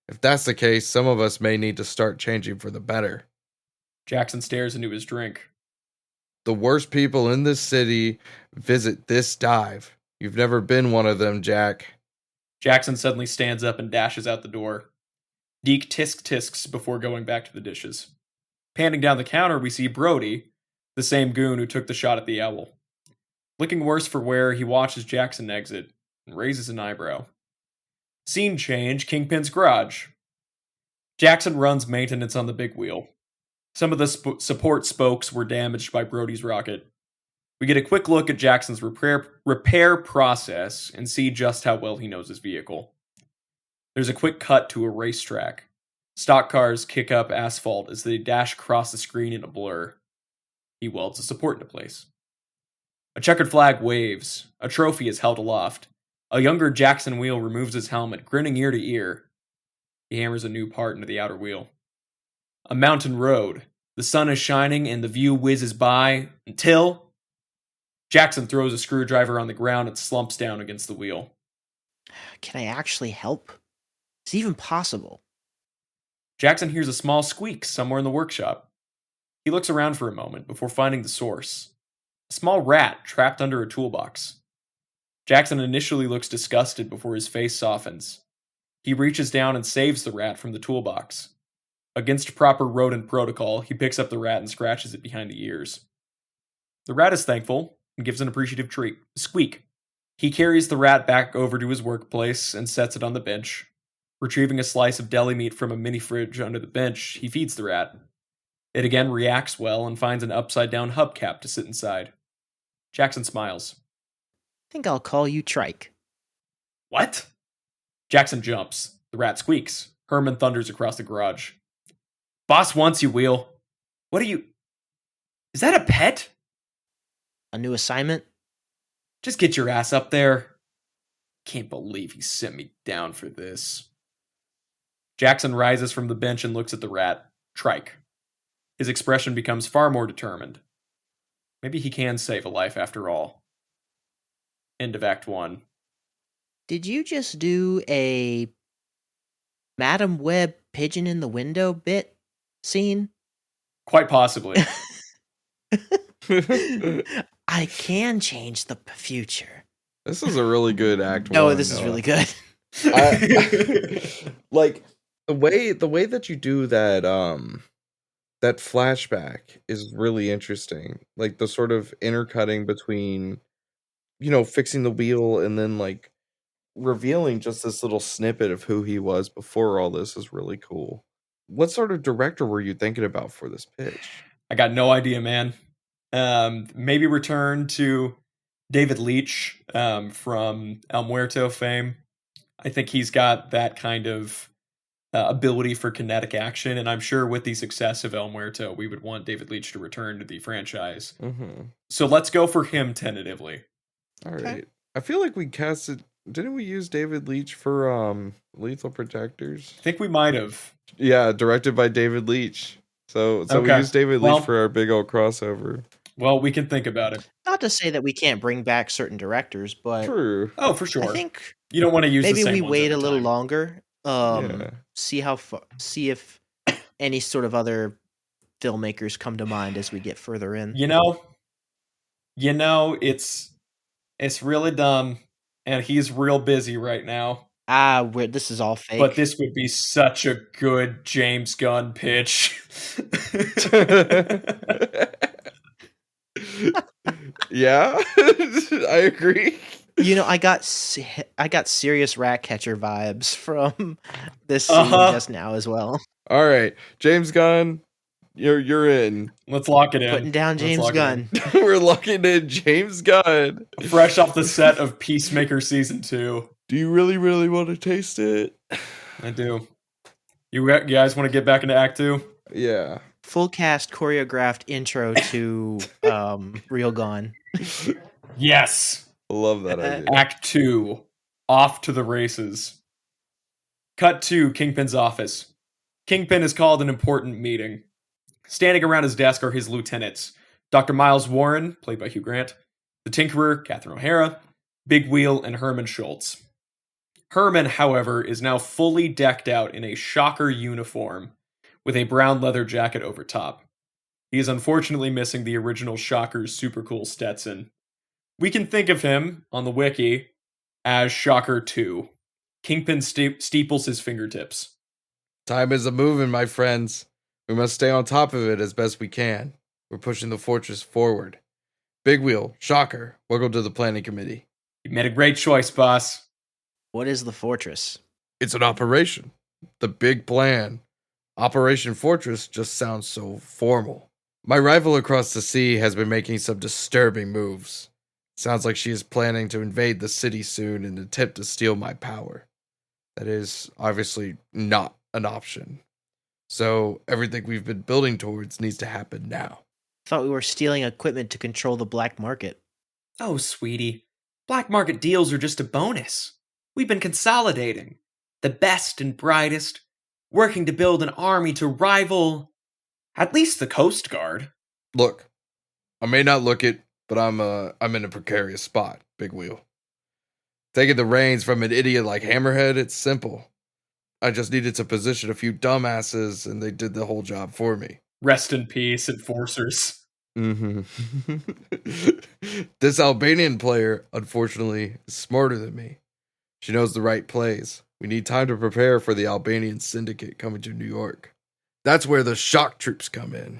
If that's the case, some of us may need to start changing for the better. Jackson stares into his drink. The worst people in this city visit this dive. You've never been one of them, Jack. Jackson suddenly stands up and dashes out the door. Deke tisks before going back to the dishes. Panning down the counter, we see Brody, the same goon who took the shot at the owl. Looking worse for wear, he watches Jackson exit and raises an eyebrow. Scene change, Kingpin's garage. Jackson runs maintenance on the big wheel. Some of the support spokes were damaged by Brody's rocket. We get a quick look at Jackson's repair process and see just how well he knows his vehicle. There's a quick cut to a racetrack. Stock cars kick up asphalt as they dash across the screen in a blur. He welds a support into place. A checkered flag waves. A trophy is held aloft. A younger Jackson Wheel removes his helmet, grinning ear to ear. He hammers a new part into the outer wheel. A mountain road. The sun is shining and the view whizzes by until Jackson throws a screwdriver on the ground and slumps down against the wheel. Can I actually help? Is it even possible? Jackson hears a small squeak somewhere in the workshop. He looks around for a moment before finding the source. A small rat trapped under a toolbox. Jackson initially looks disgusted before his face softens. He reaches down and saves the rat from the toolbox. Against proper rodent protocol, he picks up the rat and scratches it behind the ears. The rat is thankful and gives an appreciative squeak. He carries the rat back over to his workplace and sets it on the bench. Retrieving a slice of deli meat from a mini fridge under the bench, he feeds the rat. It again reacts well and finds an upside-down hubcap to sit inside. Jackson smiles. I think I'll call you Trike. What? Jackson jumps. The rat squeaks. Herman thunders across the garage. Boss wants you, Wheel. What are you... Is that a pet? A new assignment? Just get your ass up there. Can't believe he sent me down for this. Jackson rises from the bench and looks at the rat, Trike. His expression becomes far more determined. Maybe he can save a life after all. End of Act 1. Did you just do a Madam Web pigeon in the window bit scene? Quite possibly. I can change the future. This is a really good act. No, one, this is Noah. really good. Like the way that you do that that flashback is really interesting. Like the sort of intercutting between, fixing the wheel and then like revealing just this little snippet of who he was before all this is really cool. What sort of director were you thinking about for this pitch? I got no idea, man. Maybe return to David Leitch from El Muerto fame. I think he's got that kind of ability for kinetic action, and I'm sure with the success of El Muerto, we would want David Leitch to return to the franchise. Mm-hmm. So let's go for him tentatively. All right. Okay. I feel like we casted. Didn't we use David Leitch for Lethal Protectors? I think we might have. Yeah, directed by David Leitch. So we Okay. used David Well- Leitch for our big old crossover. Well, we can think about it. Not to say that we can't bring back certain directors, but True. Oh, for sure. I think You don't want to use maybe the same we ones wait every a little time. longer. Yeah. See if any sort of other filmmakers come to mind as we get further in. You know, it's really dumb, and he's real busy right now. This is all fake. But this would be such a good James Gunn pitch. Yeah, I agree. I got serious Ratcatcher vibes from this scene just now as well. All right, James Gunn, you're in. Let's lock it in. Putting down Let's James lock it Gunn. We're locking in James Gunn. in. Fresh off the set of Peacemaker Season 2. Do you really want to taste it? I do. You guys want to get back into Act 2? Yeah. Full cast choreographed intro to Real Gone. Yes! I love that idea. Act 2. Off to the races. Cut to Kingpin's office. Kingpin has called an important meeting. Standing around his desk are his lieutenants. Dr. Miles Warren, played by Hugh Grant, the Tinkerer, Catherine O'Hara, Big Wheel, and Herman Schultz. Herman, however, is now fully decked out in a Shocker uniform with a brown leather jacket over top. He is unfortunately missing the original Shocker's super cool Stetson. We can think of him, on the wiki, as Shocker 2. Kingpin steeples his fingertips. Time is a-moving, my friends. We must stay on top of it as best we can. We're pushing the fortress forward. Big Wheel, Shocker, welcome to the planning committee. You made a great choice, boss. What is the fortress? It's an operation. The big plan. Operation Fortress just sounds so formal. My rival across the sea has been making some disturbing moves. Sounds like she is planning to invade the city soon and attempt to steal my power. That is obviously not an option. So everything we've been building towards needs to happen now. Thought we were stealing equipment to control the black market. Oh, sweetie. Black market deals are just a bonus. We've been consolidating. The best and brightest. Working to build an army to rival at least the Coast Guard. Look, I may not look it, but I'm in a precarious spot, Big Wheel. Taking the reins from an idiot like Hammerhead, it's simple. I just needed to position a few dumbasses, and they did the whole job for me. Rest in peace, enforcers. Mm-hmm. This Albanian player, unfortunately, is smarter than me. She knows the right plays. We need time to prepare for the Albanian syndicate coming to New York. That's where the shock troops come in.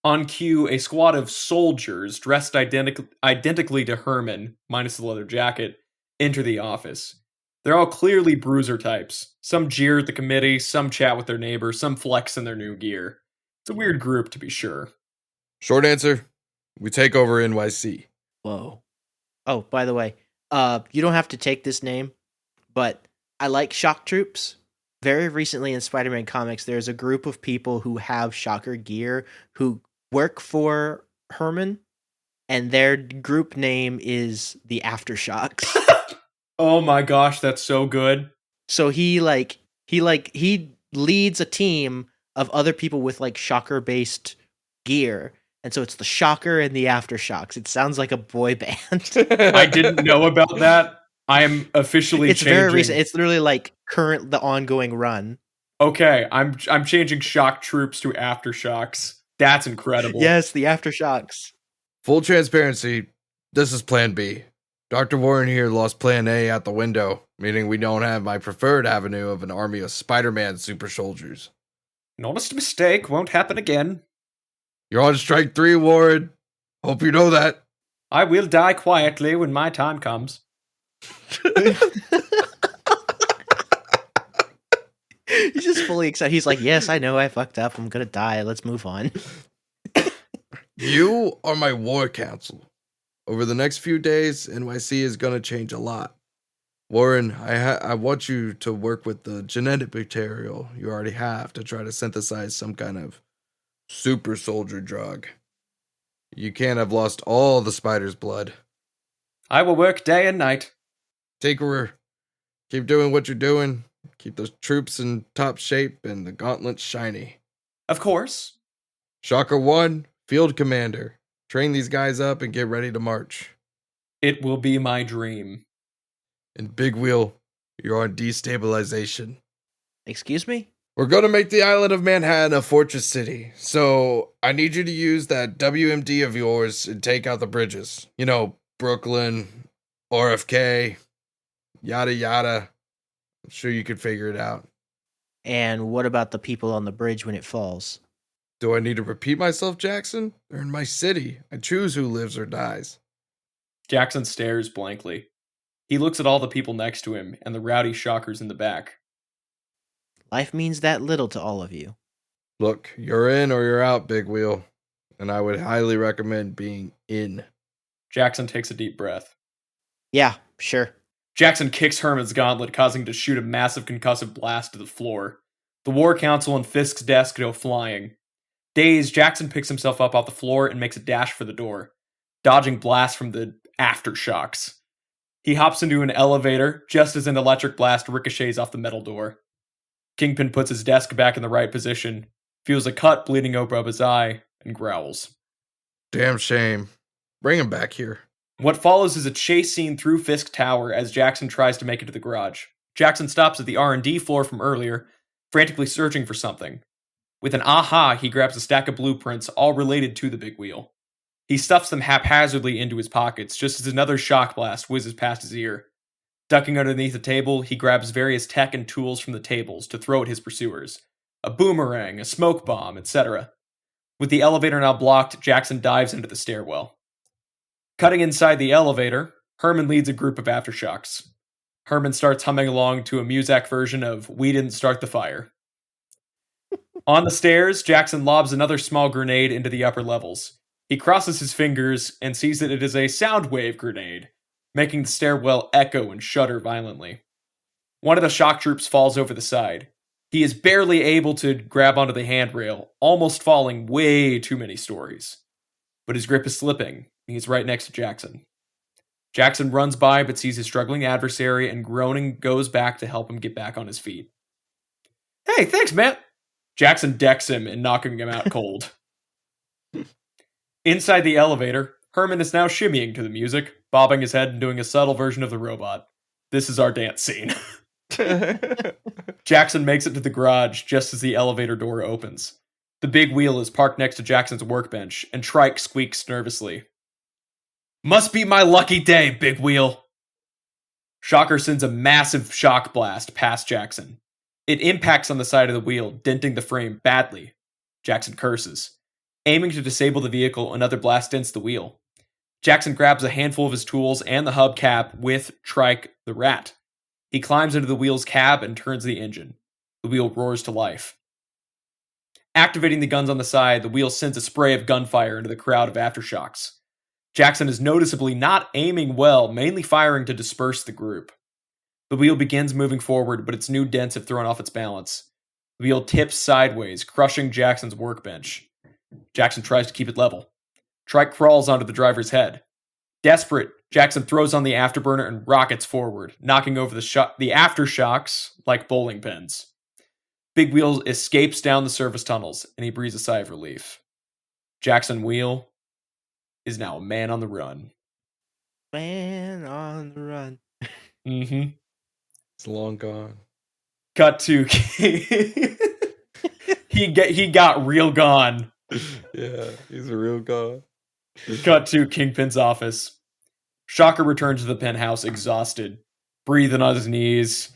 On cue, a squad of soldiers dressed identically to Herman, minus the leather jacket, enter the office. They're all clearly bruiser types. Some jeer at the committee, some chat with their neighbors, some flex in their new gear. It's a weird group, to be sure. Short answer, we take over NYC. Whoa. Oh, by the way, you don't have to take this name, but I like shock troops. Very recently in Spider-Man comics, there's a group of people who have Shocker gear who work for Herman, and their group name is the Aftershocks. Oh my gosh, that's so good. So he leads a team of other people with like shocker-based gear. And so it's the Shocker and the Aftershocks. It sounds like a boy band. I didn't know about that. I am officially It's changing. very recent. It's literally like the ongoing run. Okay, I'm changing shock troops to aftershocks. That's incredible. Yes, the Aftershocks. Full transparency, this is Plan B. Dr. Warren here lost Plan A out the window, meaning we don't have my preferred avenue of an army of Spider-Man super soldiers. An honest mistake won't happen again. You're on strike 3, Warren. Hope you know that. I will die quietly when my time comes. He's just fully excited. He's like, yes, I know I fucked up. I'm gonna die. Let's move on. You are my war council. Over the next few days, NYC is going to change a lot. Warren, I want you to work with the genetic material you already have to try to synthesize some kind of super soldier drug. You can't have lost all the spider's blood. I will work day and night. Tinkerer, keep doing what you're doing. Keep those troops in top shape and the gauntlets shiny. Of course. Shocker 1, Field Commander. Train these guys up and get ready to march. It will be my dream. And Big Wheel, you're on destabilization. Excuse me? We're going to make the island of Manhattan a fortress city, so I need you to use that WMD of yours and take out the bridges. You know, Brooklyn, RFK, yada yada. I'm sure you could figure it out. And what about the people on the bridge when it falls? Do I need to repeat myself, Jackson? They're in my city. I choose who lives or dies. Jackson stares blankly. He looks at all the people next to him and the rowdy shockers in the back. Life means that little to all of you. Look, you're in or you're out, Big Wheel. And I would highly recommend being in. Jackson takes a deep breath. Yeah, sure. Jackson kicks Herman's gauntlet, causing him to shoot a massive concussive blast to the floor. The War Council and Fisk's desk go flying. Dazed, Jackson picks himself up off the floor and makes a dash for the door, dodging blasts from the aftershocks. He hops into an elevator just as an electric blast ricochets off the metal door. Kingpin puts his desk back in the right position, feels a cut bleeding over his eye, and growls. Damn shame. Bring him back here. What follows is a chase scene through Fisk Tower as Jackson tries to make it to the garage. Jackson stops at the R&D floor from earlier, frantically searching for something. With an aha, he grabs a stack of blueprints, all related to the Big Wheel. He stuffs them haphazardly into his pockets, just as another shock blast whizzes past his ear. Ducking underneath the table, he grabs various tech and tools from the tables to throw at his pursuers. A boomerang, a smoke bomb, etc. With the elevator now blocked, Jackson dives into the stairwell. Cutting inside the elevator, Herman leads a group of aftershocks. Herman starts humming along to a Muzak version of We Didn't Start the Fire. On the stairs, Jackson lobs another small grenade into the upper levels. He crosses his fingers and sees that it is a sound wave grenade, making the stairwell echo and shudder violently. One of the shock troops falls over the side. He is barely able to grab onto the handrail, almost falling way too many stories. But his grip is slipping, and he's right next to Jackson. Jackson runs by but sees his struggling adversary and groaning goes back to help him get back on his feet. Hey, thanks, man! Jackson decks him and knocking him out cold. Inside the elevator, Herman is now shimmying to the music, bobbing his head and doing a subtle version of the robot. This is our dance scene. Jackson makes it to the garage just as the elevator door opens. The Big Wheel is parked next to Jackson's workbench, and Trike squeaks nervously. Must be my lucky day, Big Wheel. Shocker sends a massive shock blast past Jackson. It impacts on the side of the wheel, denting the frame badly. Jackson curses. Aiming to disable the vehicle, another blast dents the wheel. Jackson grabs a handful of his tools and the hubcap with Trike the rat. He climbs into the wheel's cab and turns the engine. The wheel roars to life. Activating the guns on the side, the wheel sends a spray of gunfire into the crowd of aftershocks. Jackson is noticeably not aiming well, mainly firing to disperse the group. The wheel begins moving forward, but its new dents have thrown off its balance. The wheel tips sideways, crushing Jackson's workbench. Jackson tries to keep it level. Trike crawls onto the driver's head. Desperate, Jackson throws on the afterburner and rockets forward, knocking over the aftershocks like bowling pins. Big Wheel escapes down the service tunnels, and he breathes a sigh of relief. Jackson Wheel is now a man on the run. Man on the run. Mm-hmm. It's long gone. Cut to he got real gone. Yeah, he's a real god. Cut to Kingpin's office. Shocker returns to the penthouse exhausted, breathing on his knees.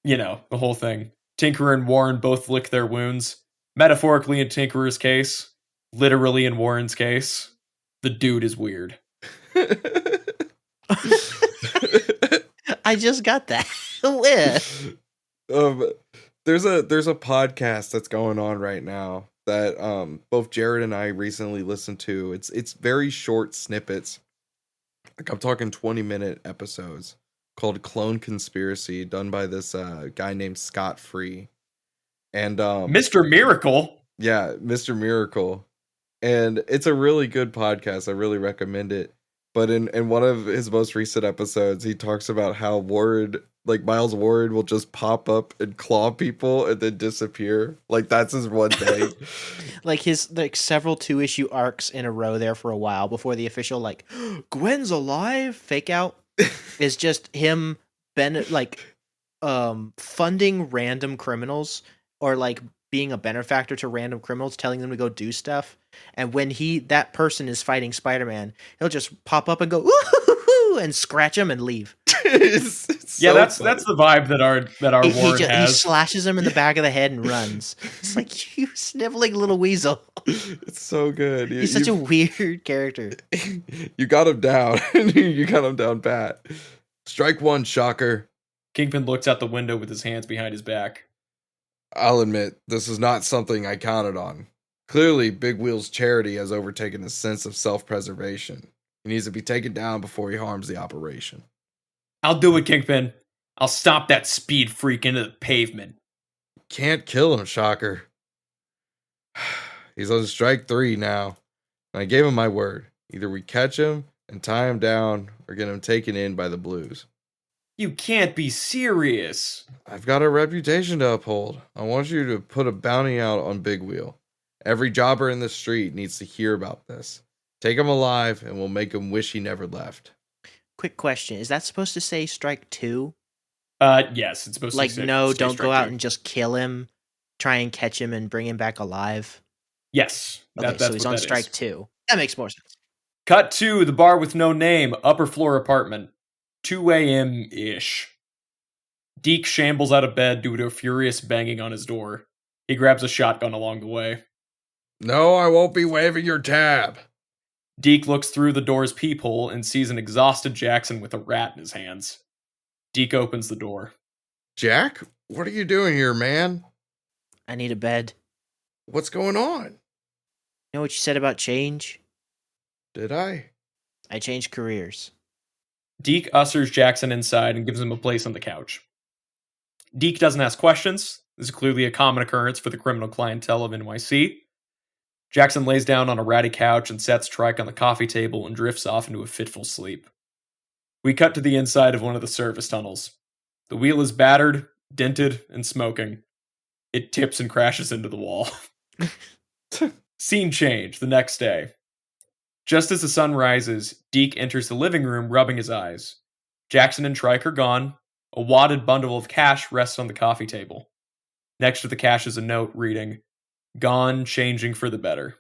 You know, the whole thing. Tinkerer and Warren both lick their wounds. Metaphorically in Tinkerer's case, literally in Warren's case. The dude is weird. I just got that. Where? There's a podcast that's going on right now that both Jared and I recently listened to. It's very short snippets. Like I'm talking 20-minute episodes called Clone Conspiracy, done by this guy named Scott Free. And Mr. Miracle. Yeah, Mr. Miracle. And it's a really good podcast. I really recommend it. But in one of his most recent episodes, he talks about how Miles Ward will just pop up and claw people and then disappear. Like that's his one thing. Like his several 2-issue arcs in a row there for a while before the official Gwen's alive fake out is just him funding random criminals or being a benefactor to random criminals, telling them to go do stuff. And when that person is fighting Spider-Man, he'll just pop up and go ooh and scratch him and leave. It's Yeah, so that's the vibe that our Warren He has. slashes him in the back of the head and runs. It's like, you sniveling little weasel. It's so good. He's such a weird character. You got him down. You got him down pat. Strike one, Shocker. Kingpin looks out the window with his hands behind his back. I'll admit, this is not something I counted on. Clearly, Big Wheel's charity has overtaken his sense of self-preservation. He needs to be taken down before he harms the operation. I'll do it, Kingpin. I'll stomp that speed freak into the pavement. Can't kill him, Shocker. He's on strike 3 now. And I gave him my word. Either we catch him and tie him down or get him taken in by the Blues. You can't be serious. I've got a reputation to uphold. I want you to put a bounty out on Big Wheel. Every jobber in the street needs to hear about this. Take him alive and we'll make him wish he never left. Quick question. Is that supposed to say strike 2? Yes, it's supposed to say No, stay don't strike go out two. and just kill him. Try and catch him and bring him back alive. Yes, Okay, that's so he's what on that strike is. 2. That makes more sense. Cut to the bar with no name, upper floor apartment, 2 a.m.-ish. Deke shambles out of bed due to a furious banging on his door. He grabs a shotgun along the way. No, I won't be waving your tab. Deke looks through the door's peephole and sees an exhausted Jackson with a rat in his hands. Deke opens the door. Jack, what are you doing here, man? I need a bed. What's going on? You know what you said about change? Did I? I changed careers. Deke ushers Jackson inside and gives him a place on the couch. Deke doesn't ask questions. This is clearly a common occurrence for the criminal clientele of NYC. Jackson lays down on a ratty couch and sets Trike on the coffee table and drifts off into a fitful sleep. We cut to the inside of one of the service tunnels. The wheel is battered, dented, and smoking. It tips and crashes into the wall. Scene change the next day. Just as the sun rises, Deke enters the living room rubbing his eyes. Jackson and Trike are gone. A wadded bundle of cash rests on the coffee table. Next to the cash is a note reading, "Gone, changing for the better."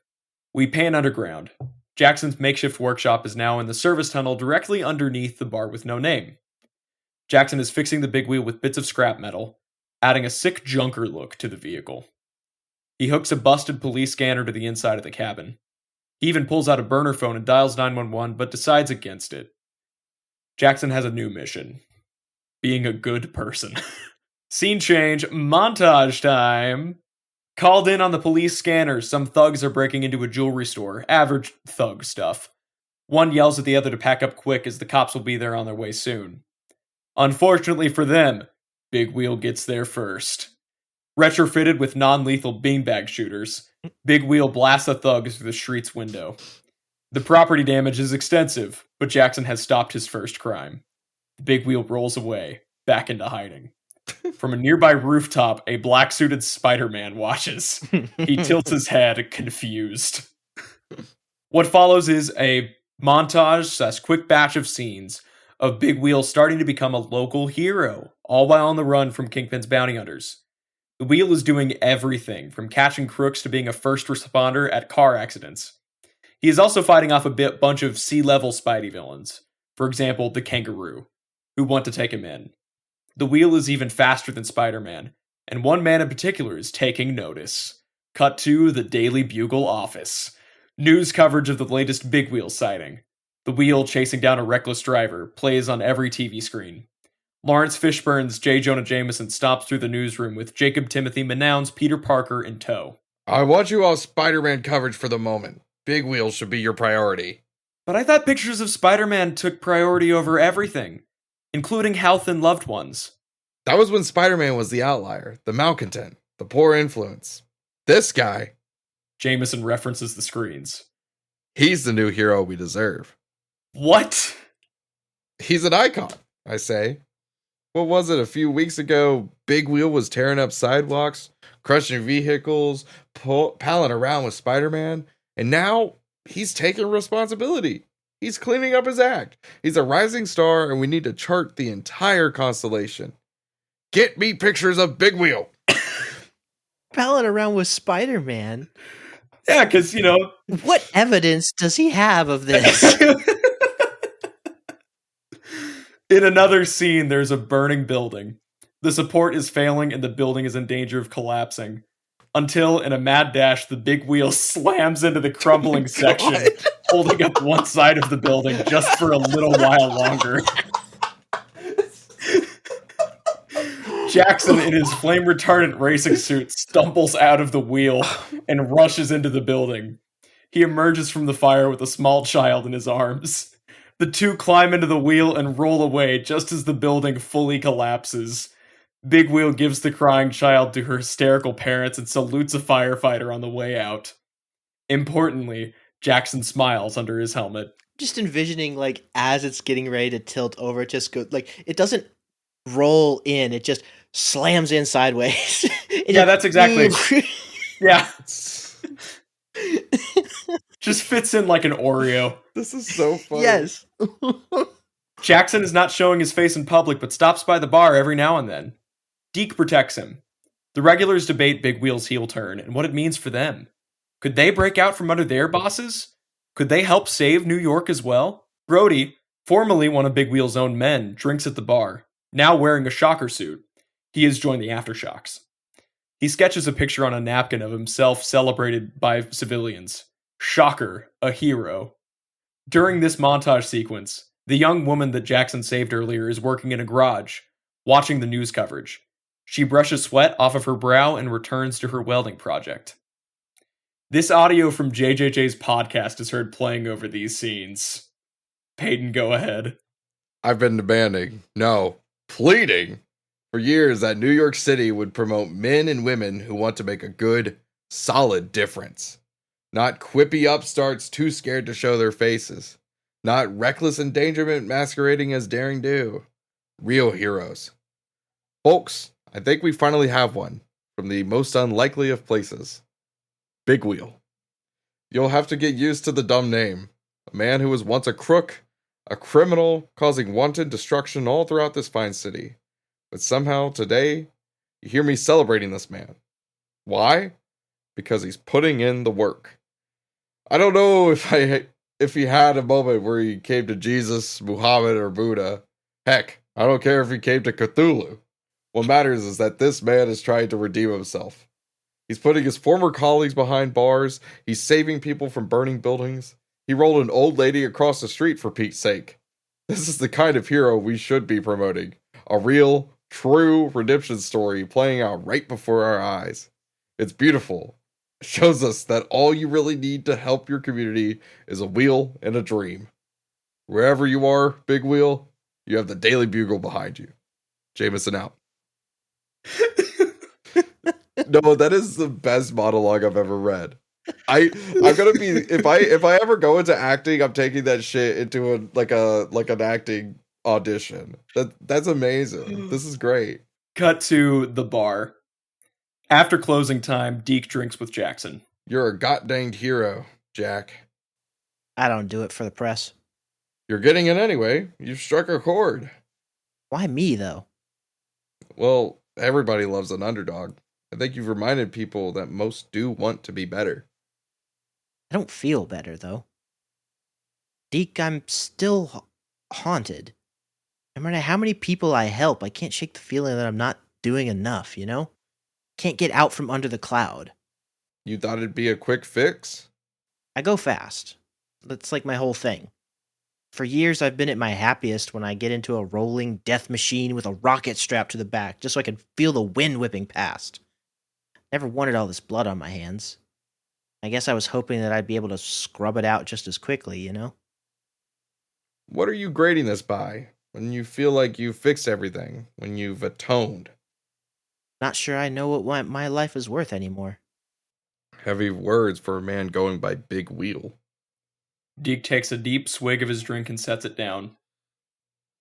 We pan underground. Jackson's makeshift workshop is now in the service tunnel directly underneath the bar with no name. Jackson is fixing the big wheel with bits of scrap metal, adding a sick junker look to the vehicle. He hooks a busted police scanner to the inside of the cabin. He even pulls out a burner phone and dials 911, but decides against it. Jackson has a new mission. Being a good person. Scene change, montage time. Called in on the police scanners, some thugs are breaking into a jewelry store. Average thug stuff. One yells at the other to pack up quick as the cops will be there on their way soon. Unfortunately for them, Big Wheel gets there first. Retrofitted with non-lethal beanbag shooters, Big Wheel blasts the thugs through the street's window. The property damage is extensive, but Jackson has stopped his first crime. The Big Wheel rolls away, back into hiding. From a nearby rooftop, a black-suited Spider-Man watches. He tilts his head, confused. What follows is a montage / quick batch of scenes of Big Wheel starting to become a local hero, all while on the run from Kingpin's bounty hunters. The Wheel is doing everything, from catching crooks to being a first responder at car accidents. He is also fighting off a bunch of C-level Spidey villains, for example, the Kangaroo, who want to take him in. The Wheel is even faster than Spider-Man, and one man in particular is taking notice. Cut to the Daily Bugle office. News coverage of the latest Big Wheel sighting. The Wheel chasing down a reckless driver plays on every TV screen. Lawrence Fishburne's J. Jonah Jameson stops through the newsroom with Jacob Timothy Manown's Peter Parker in tow. I want you off Spider-Man coverage for the moment. Big Wheel should be your priority. But I thought pictures of Spider-Man took priority over everything, including health and loved ones. That was when Spider-Man was the outlier, the malcontent, the poor influence. This guy, Jameson references the screens. he's the new hero we deserve. What? He's an icon, I say. What was it, a few weeks ago? Big Wheel was tearing up sidewalks, crushing vehicles, palling around with Spider-Man, and now he's taking responsibility. He's cleaning up his act. He's a rising star, and we need to chart the entire constellation. Get me pictures of Big Wheel. Palling around with Spider-Man. Yeah, because, What evidence does he have of this? In another scene, there's a burning building. The support is failing and the building is in danger of collapsing. Until, in a mad dash, the Big Wheel slams into the crumbling section, holding up one side of the building just for a little while longer. Jackson, in his flame-retardant racing suit, stumbles out of the wheel and rushes into the building. He emerges from the fire with a small child in his arms. The two climb into the wheel and roll away just as the building fully collapses. Big Wheel gives the crying child to her hysterical parents and salutes a firefighter on the way out. Importantly, Jackson smiles under his helmet. Just envisioning, as it's getting ready to tilt over, it just goes, it doesn't roll in, it just slams in sideways. Yeah, that's exactly. Yeah. Just fits in like an Oreo. This is so funny. Yes. Jackson is not showing his face in public, but stops by the bar every now and then. Deke protects him. The regulars debate Big Wheel's heel turn and what it means for them. Could they break out from under their bosses? Could they help save New York as well? Brody, formerly one of Big Wheel's own men, drinks at the bar, now wearing a shocker suit. He has joined the Aftershocks. He sketches a picture on a napkin of himself celebrated by civilians. Shocker, a hero. During this montage sequence, the young woman that Jackson saved earlier is working in a garage, watching the news coverage. She brushes sweat off of her brow and returns to her welding project. This audio from JJJ's podcast is heard playing over these scenes. Peyton, go ahead. I've been demanding, no, pleading, for years that New York City would promote men and women who want to make a good, solid difference. Not quippy upstarts too scared to show their faces. Not reckless endangerment masquerading as daring do. Real heroes. Folks, I think we finally have one, from the most unlikely of places. Big Wheel. You'll have to get used to the dumb name. A man who was once a crook, a criminal, causing wanton destruction all throughout this fine city. But somehow, today, you hear me celebrating this man. Why? Because he's putting in the work. I don't know if he had a moment where he came to Jesus, Muhammad, or Buddha. Heck, I don't care if he came to Cthulhu. What matters is that this man is trying to redeem himself. He's putting his former colleagues behind bars. He's saving people from burning buildings. He rolled an old lady across the street for Pete's sake. This is the kind of hero we should be promoting. A real, true redemption story playing out right before our eyes. It's beautiful. It shows us that all you really need to help your community is a wheel and a dream. Wherever you are, Big Wheel, you have the Daily Bugle behind you. Jameson out. No, that is the best monologue I've ever read. I'm gonna be if I ever go into acting, I'm taking that shit into an acting audition. That's amazing. This is great. Cut to the bar. After closing time, Deke drinks with Jackson. You're a god-danged hero, Jack. I don't do it for the press. You're getting it anyway. You've struck a chord. Why me, though? Well, everybody loves an underdog. I think you've reminded people that most do want to be better. I don't feel better, though. Deke, I'm still haunted. No matter how many people I help, I can't shake the feeling that I'm not doing enough, you know? Can't get out from under the cloud. You thought it'd be a quick fix? I go fast. That's like my whole thing. For years, I've been at my happiest when I get into a rolling death machine with a rocket strapped to the back, just so I can feel the wind whipping past. Never wanted all this blood on my hands. I guess I was hoping that I'd be able to scrub it out just as quickly, you know? What are you grading this by? When you feel like you've fixed everything? When you've atoned? Not sure I know what my life is worth anymore. Heavy words for a man going by Big Wheel. Deke takes a deep swig of his drink and sets it down.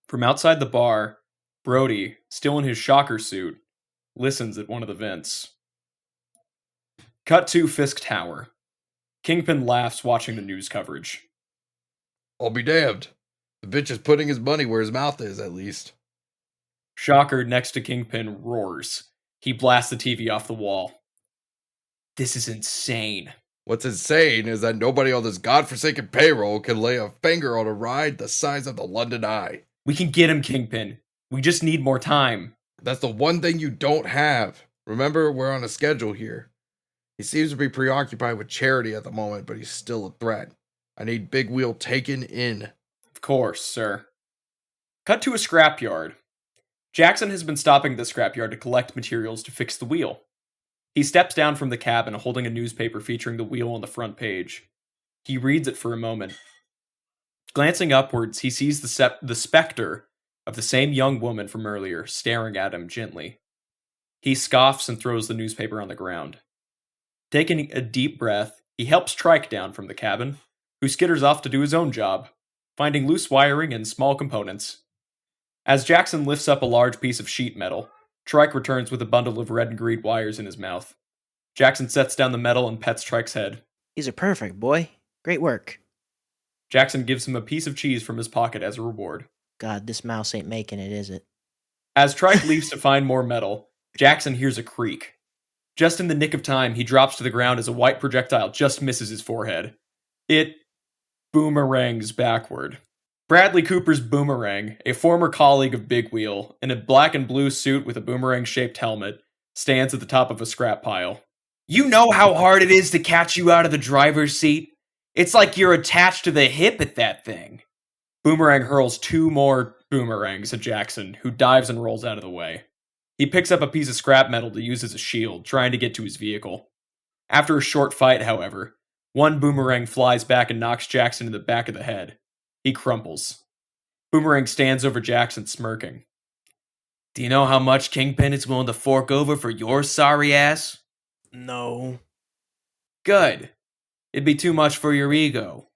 From outside the bar, Brody, still in his shocker suit, listens at one of the vents. Cut to Fisk Tower. Kingpin laughs watching the news coverage. I'll be damned. The bitch is putting his money where his mouth is, at least. Shocker next to Kingpin roars. He blasts the TV off the wall. This is insane. What's insane is that nobody on this godforsaken payroll can lay a finger on a ride the size of the London Eye. We can get him, Kingpin. We just need more time. That's the one thing you don't have. Remember, we're on a schedule here. He seems to be preoccupied with charity at the moment, but he's still a threat. I need Big Wheel taken in. Of course, sir. Cut to a scrapyard. Jackson has been stopping the scrapyard to collect materials to fix the wheel. He steps down from the cabin holding a newspaper featuring the wheel on the front page. He reads it for a moment. Glancing upwards, he sees the specter of the same young woman from earlier staring at him gently. He scoffs and throws the newspaper on the ground. Taking a deep breath, he helps Trike down from the cabin, who skitters off to do his own job, finding loose wiring and small components. As Jackson lifts up a large piece of sheet metal, Trike returns with a bundle of red and green wires in his mouth. Jackson sets down the metal and pets Trike's head. These are perfect, boy. Great work. Jackson gives him a piece of cheese from his pocket as a reward. God, this mouse ain't making it, is it? As Trike leaves to find more metal, Jackson hears a creak. Just in the nick of time, he drops to the ground as a white projectile just misses his forehead. It boomerangs backward. Bradley Cooper's Boomerang, a former colleague of Big Wheel, in a black and blue suit with a boomerang-shaped helmet, stands at the top of a scrap pile. You know how hard it is to catch you out of the driver's seat? It's like you're attached to the hip at that thing. Boomerang hurls 2 more boomerangs at Jackson, who dives and rolls out of the way. He picks up a piece of scrap metal to use as a shield, trying to get to his vehicle. After a short fight, however, one boomerang flies back and knocks Jackson in the back of the head. He crumples. Boomerang stands over Jackson, smirking. Do you know how much Kingpin is willing to fork over for your sorry ass? No. Good. It'd be too much for your ego.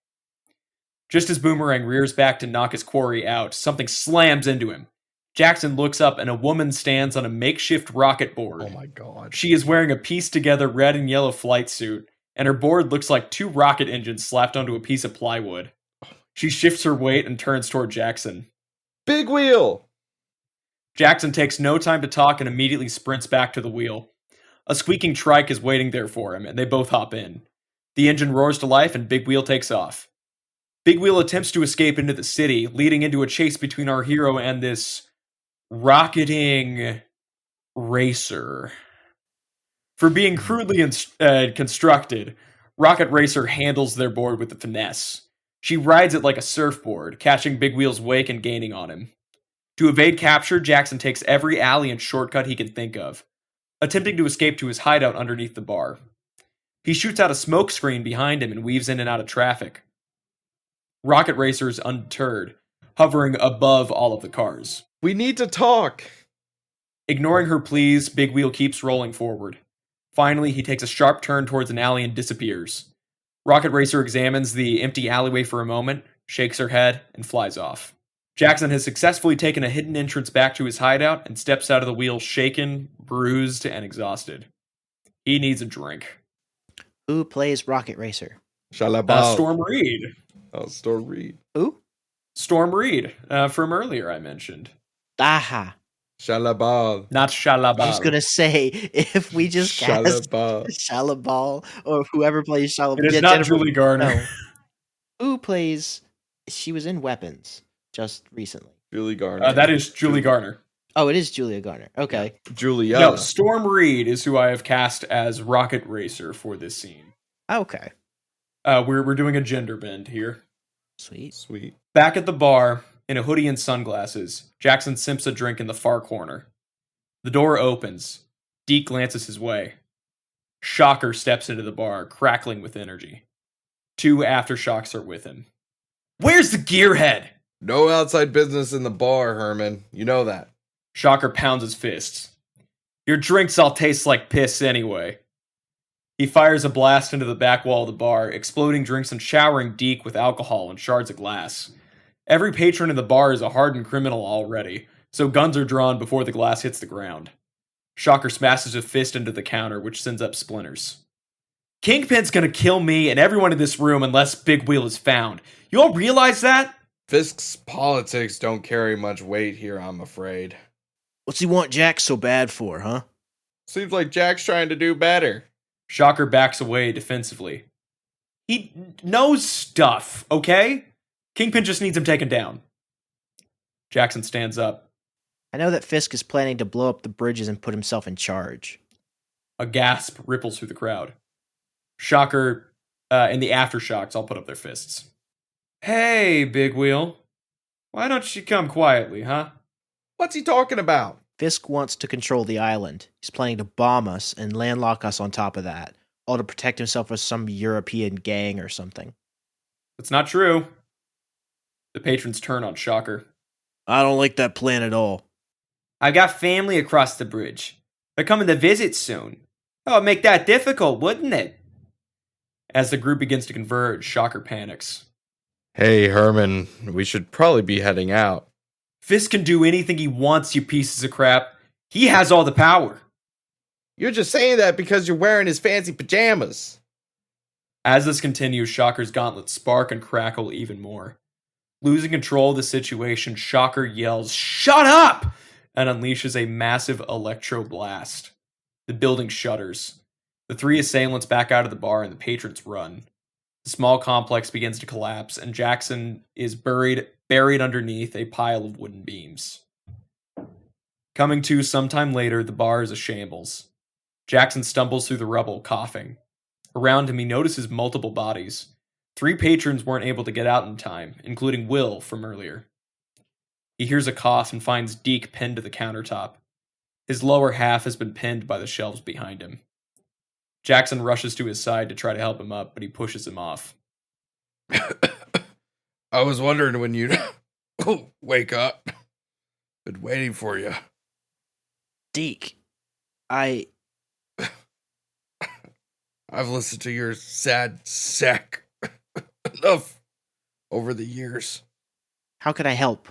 Just as Boomerang rears back to knock his quarry out, something slams into him. Jackson looks up and a woman stands on a makeshift rocket board. Oh my god. She is wearing a pieced-together red and yellow flight suit, and her board looks like 2 rocket engines slapped onto a piece of plywood. She shifts her weight and turns toward Jackson. Big Wheel! Jackson takes no time to talk and immediately sprints back to the wheel. A squeaking trike is waiting there for him, and they both hop in. The engine roars to life and Big Wheel takes off. Big Wheel attempts to escape into the city, leading into a chase between our hero and this rocketing racer. For being crudely constructed, Rocket Racer handles their board with a finesse. She rides it like a surfboard, catching Big Wheel's wake and gaining on him. To evade capture, Jackson takes every alley and shortcut he can think of, attempting to escape to his hideout underneath the bar. He shoots out a smoke screen behind him and weaves in and out of traffic. Rocket Racer is undeterred, hovering above all of the cars. We need to talk! Ignoring her pleas, Big Wheel keeps rolling forward. Finally, he takes a sharp turn towards an alley and disappears. Rocket Racer examines the empty alleyway for a moment, shakes her head, and flies off. Jackson has successfully taken a hidden entrance back to his hideout and steps out of the wheel shaken, bruised, and exhausted. He needs a drink. Who plays Rocket Racer? Shalabal. Storm Reed. Oh, Storm Reed. Who? Storm Reed from earlier I mentioned. Aha. Shalabal. Not Shalabal. I was going to say, if we just cast Shalabal. Shalabal, or whoever plays Shalabal. It is not Julie Garner. No. Who plays... She was in Weapons just recently. Julie Garner. That is Julie Garner. Oh, it is Julia Garner. Okay. Julia. No, Storm Reed is who I have cast as Rocket Racer for this scene. Okay. We're doing a gender bend here. Sweet. Sweet. Back at the bar, in a hoodie and sunglasses, Jackson sips a drink in the far corner. The door opens. Deke glances his way. Shocker steps into the bar, crackling with energy. 2 aftershocks are with him. Where's the gearhead? No outside business in the bar, Herman. You know that. Shocker pounds his fists. Your drinks all taste like piss anyway. He fires a blast into the back wall of the bar, exploding drinks and showering Deke with alcohol and shards of glass. Every patron in the bar is a hardened criminal already, so guns are drawn before the glass hits the ground. Shocker smashes a fist into the counter, which sends up splinters. Kingpin's gonna kill me and everyone in this room unless Big Wheel is found. You all realize that? Fisk's politics don't carry much weight here, I'm afraid. What's he want Jack so bad for, huh? Seems like Jack's trying to do better. Shocker backs away defensively. He knows stuff, okay? Kingpin just needs him taken down. Jackson stands up. I know that Fisk is planning to blow up the bridges and put himself in charge. A gasp ripples through the crowd. Shocker and the aftershocks all put up their fists. Hey, Big Wheel. Why don't you come quietly, huh? What's he talking about? Fisk wants to control the island. He's planning to bomb us and landlock us on top of that, all to protect himself with some European gang or something. That's not true. The patrons turn on Shocker. I don't like that plan at all. I've got family across the bridge. They're coming to visit soon. Oh, it'd make that difficult, wouldn't it? As the group begins to converge, Shocker panics. Hey, Herman, we should probably be heading out. Fisk can do anything he wants, you pieces of crap. He has all the power. You're just saying that because you're wearing his fancy pajamas. As this continues, Shocker's gauntlets spark and crackle even more. Losing control of the situation, Shocker yells, "Shut up!" and unleashes a massive electro blast. The building shudders. The 3 assailants back out of the bar and the patrons run. The small complex begins to collapse, and Jackson is buried underneath a pile of wooden beams. Coming to sometime later, the bar is a shambles. Jackson stumbles through the rubble, coughing. Around him, he notices multiple bodies. 3 patrons weren't able to get out in time, including Will from earlier. He hears a cough and finds Deke pinned to the countertop. His lower half has been pinned by the shelves behind him. Jackson rushes to his side to try to help him up, but he pushes him off. I was wondering when you'd wake up. Been waiting for you. Deke, I've listened to your sad sack enough over the years. How could I help?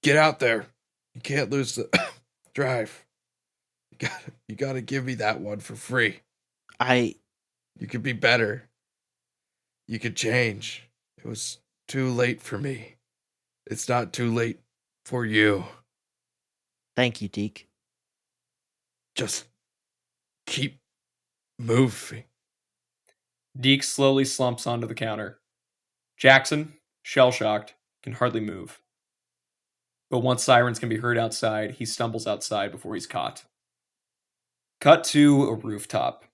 Get out there. You can't lose the drive. You gotta give me that one for free. You could be better. You could change. It was too late for me. It's not too late for you. Thank you, Deke. Just keep moving. Deke slowly slumps onto the counter. Jackson, shell-shocked, can hardly move. But once sirens can be heard outside, he stumbles outside before he's caught. Cut to a rooftop.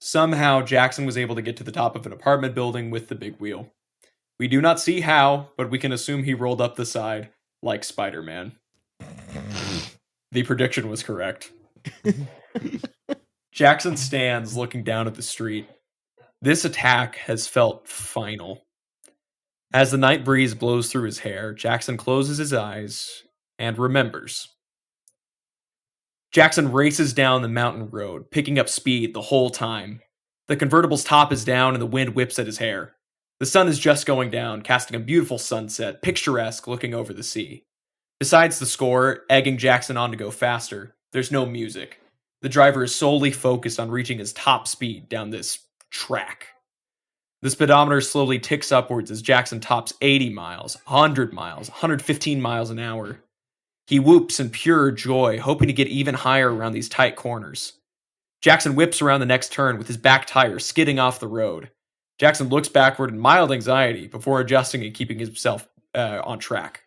Somehow, Jackson was able to get to the top of an apartment building with the big wheel. We do not see how, but we can assume he rolled up the side like Spider-Man. The prediction was correct. Jackson stands looking down at the street. This attack has felt final. As the night breeze blows through his hair, Jackson closes his eyes and remembers. Jackson races down the mountain road, picking up speed the whole time. The convertible's top is down and the wind whips at his hair. The sun is just going down, casting a beautiful sunset, picturesque looking over the sea. Besides the score, egging Jackson on to go faster, there's no music. The driver is solely focused on reaching his top speed down this track. The speedometer slowly ticks upwards as Jackson tops 80 miles, 100 miles, 115 miles an hour. He whoops in pure joy, hoping to get even higher around these tight corners. Jackson whips around the next turn with his back tire skidding off the road. Jackson looks backward in mild anxiety before adjusting and keeping himself on track.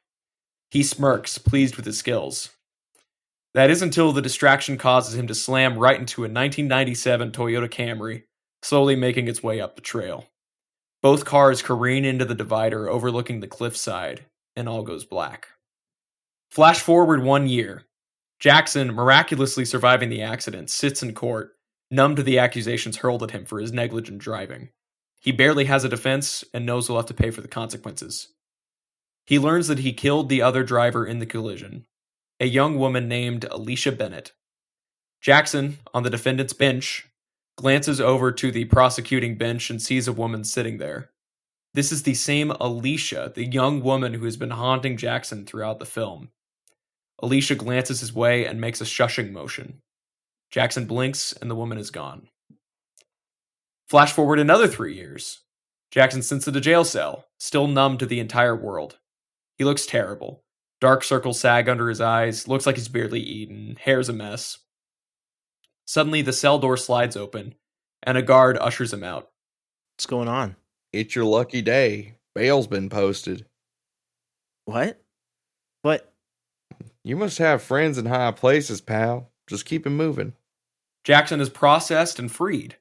He smirks, pleased with his skills. That is until the distraction causes him to slam right into a 1997 Toyota Camry, slowly making its way up the trail. Both cars careen into the divider overlooking the cliffside, and all goes black. Flash forward 1 year. Jackson, miraculously surviving the accident, sits in court, numb to the accusations hurled at him for his negligent driving. He barely has a defense and knows he'll have to pay for the consequences. He learns that he killed the other driver in the collision, a young woman named Alicia Bennett. Jackson, on the defendant's bench, glances over to the prosecuting bench and sees a woman sitting there. This is the same Alicia, the young woman who has been haunting Jackson throughout the film. Alicia glances his way and makes a shushing motion. Jackson blinks and the woman is gone. Flash forward another 3 years. Jackson sits in a jail cell, still numb to the entire world. He looks terrible. Dark circles sag under his eyes, looks like he's barely eaten, hair's a mess. Suddenly, the cell door slides open, and a guard ushers him out. What's going on? It's your lucky day. Bail's been posted. What? What? You must have friends in high places, pal. Just keep it moving. Jackson is processed and freed.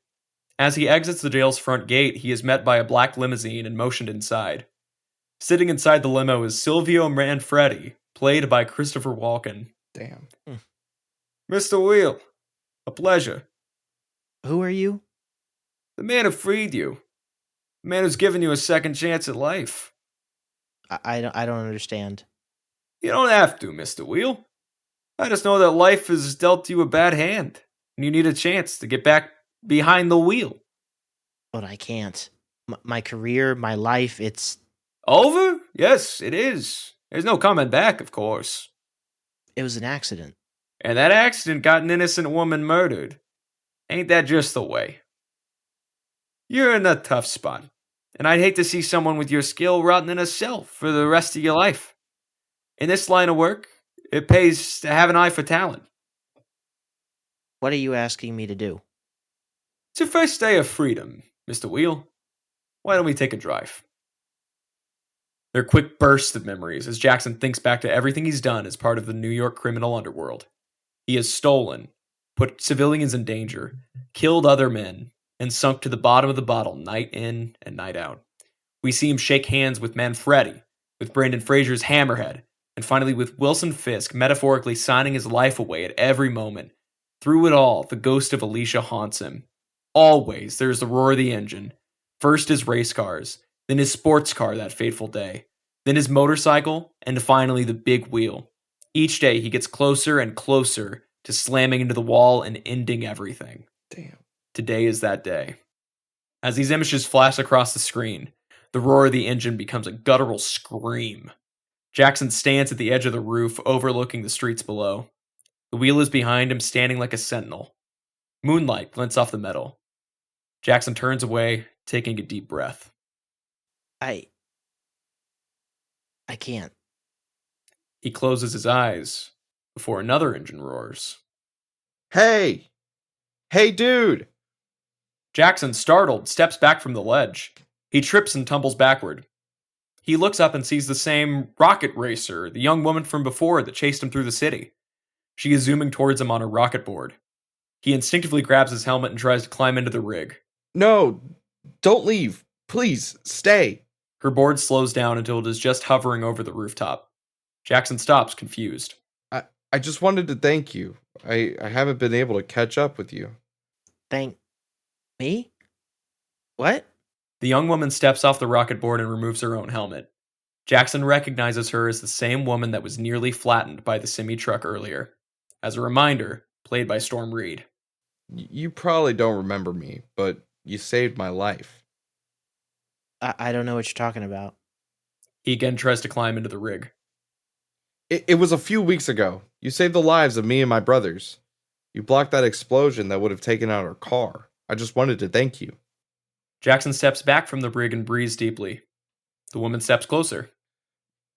As he exits the jail's front gate, he is met by a black limousine and motioned inside. Sitting inside the limo is Silvio Manfredi, played by Christopher Walken. Damn. Mr. Wheel, a pleasure. Who are you? The man who freed you. The man who's given you a second chance at life. I don't understand. You don't have to, Mr. Wheel. I just know that life has dealt you a bad hand, and you need a chance to get back behind the wheel. But I can't. My career, my life, it's... Over? Yes, it is. There's no coming back, of course. It was an accident. And that accident got an innocent woman murdered. Ain't that just the way? You're in a tough spot, and I'd hate to see someone with your skill rotting in a cell for the rest of your life. In this line of work, it pays to have an eye for talent. What are you asking me to do? It's your first day of freedom, Mr. Wheel. Why don't we take a drive? They're quick bursts of memories as Jackson thinks back to everything he's done as part of the New York criminal underworld. He has stolen, put civilians in danger, killed other men, and sunk to the bottom of the bottle night in and night out. We see him shake hands with Manfredi, with Brendan Fraser's Hammerhead, and finally with Wilson Fisk metaphorically signing his life away at every moment. Through it all, the ghost of Alicia haunts him. Always, there's the roar of the engine. First his race cars, then his sports car that fateful day, then his motorcycle, and finally the big wheel. Each day he gets closer and closer to slamming into the wall and ending everything. Damn. Today is that day. As these images flash across the screen, the roar of the engine becomes a guttural scream. Jackson stands at the edge of the roof, overlooking the streets below. The wheel is behind him, standing like a sentinel. Moonlight glints off the metal. Jackson turns away, taking a deep breath. I can't. He closes his eyes before another engine roars. Hey! Hey, dude! Jackson, startled, steps back from the ledge. He trips and tumbles backward. He looks up and sees the same rocket racer, the young woman from before that chased him through the city. She is zooming towards him on her rocket board. He instinctively grabs his helmet and tries to climb into the rig. No, don't leave. Please, stay. Her board slows down until it is just hovering over the rooftop. Jackson stops, confused. I just wanted to thank you. I haven't been able to catch up with you. Thank me? What? The young woman steps off the rocket board and removes her own helmet. Jackson recognizes her as the same woman that was nearly flattened by the semi-truck earlier. As a reminder, played by Storm Reed. You probably don't remember me, but you saved my life. I don't know what you're talking about. He again tries to climb into the rig. It was a few weeks ago. You saved the lives of me and my brothers. You blocked that explosion that would have taken out our car. I just wanted to thank you. Jackson steps back from the rig and breathes deeply. The woman steps closer.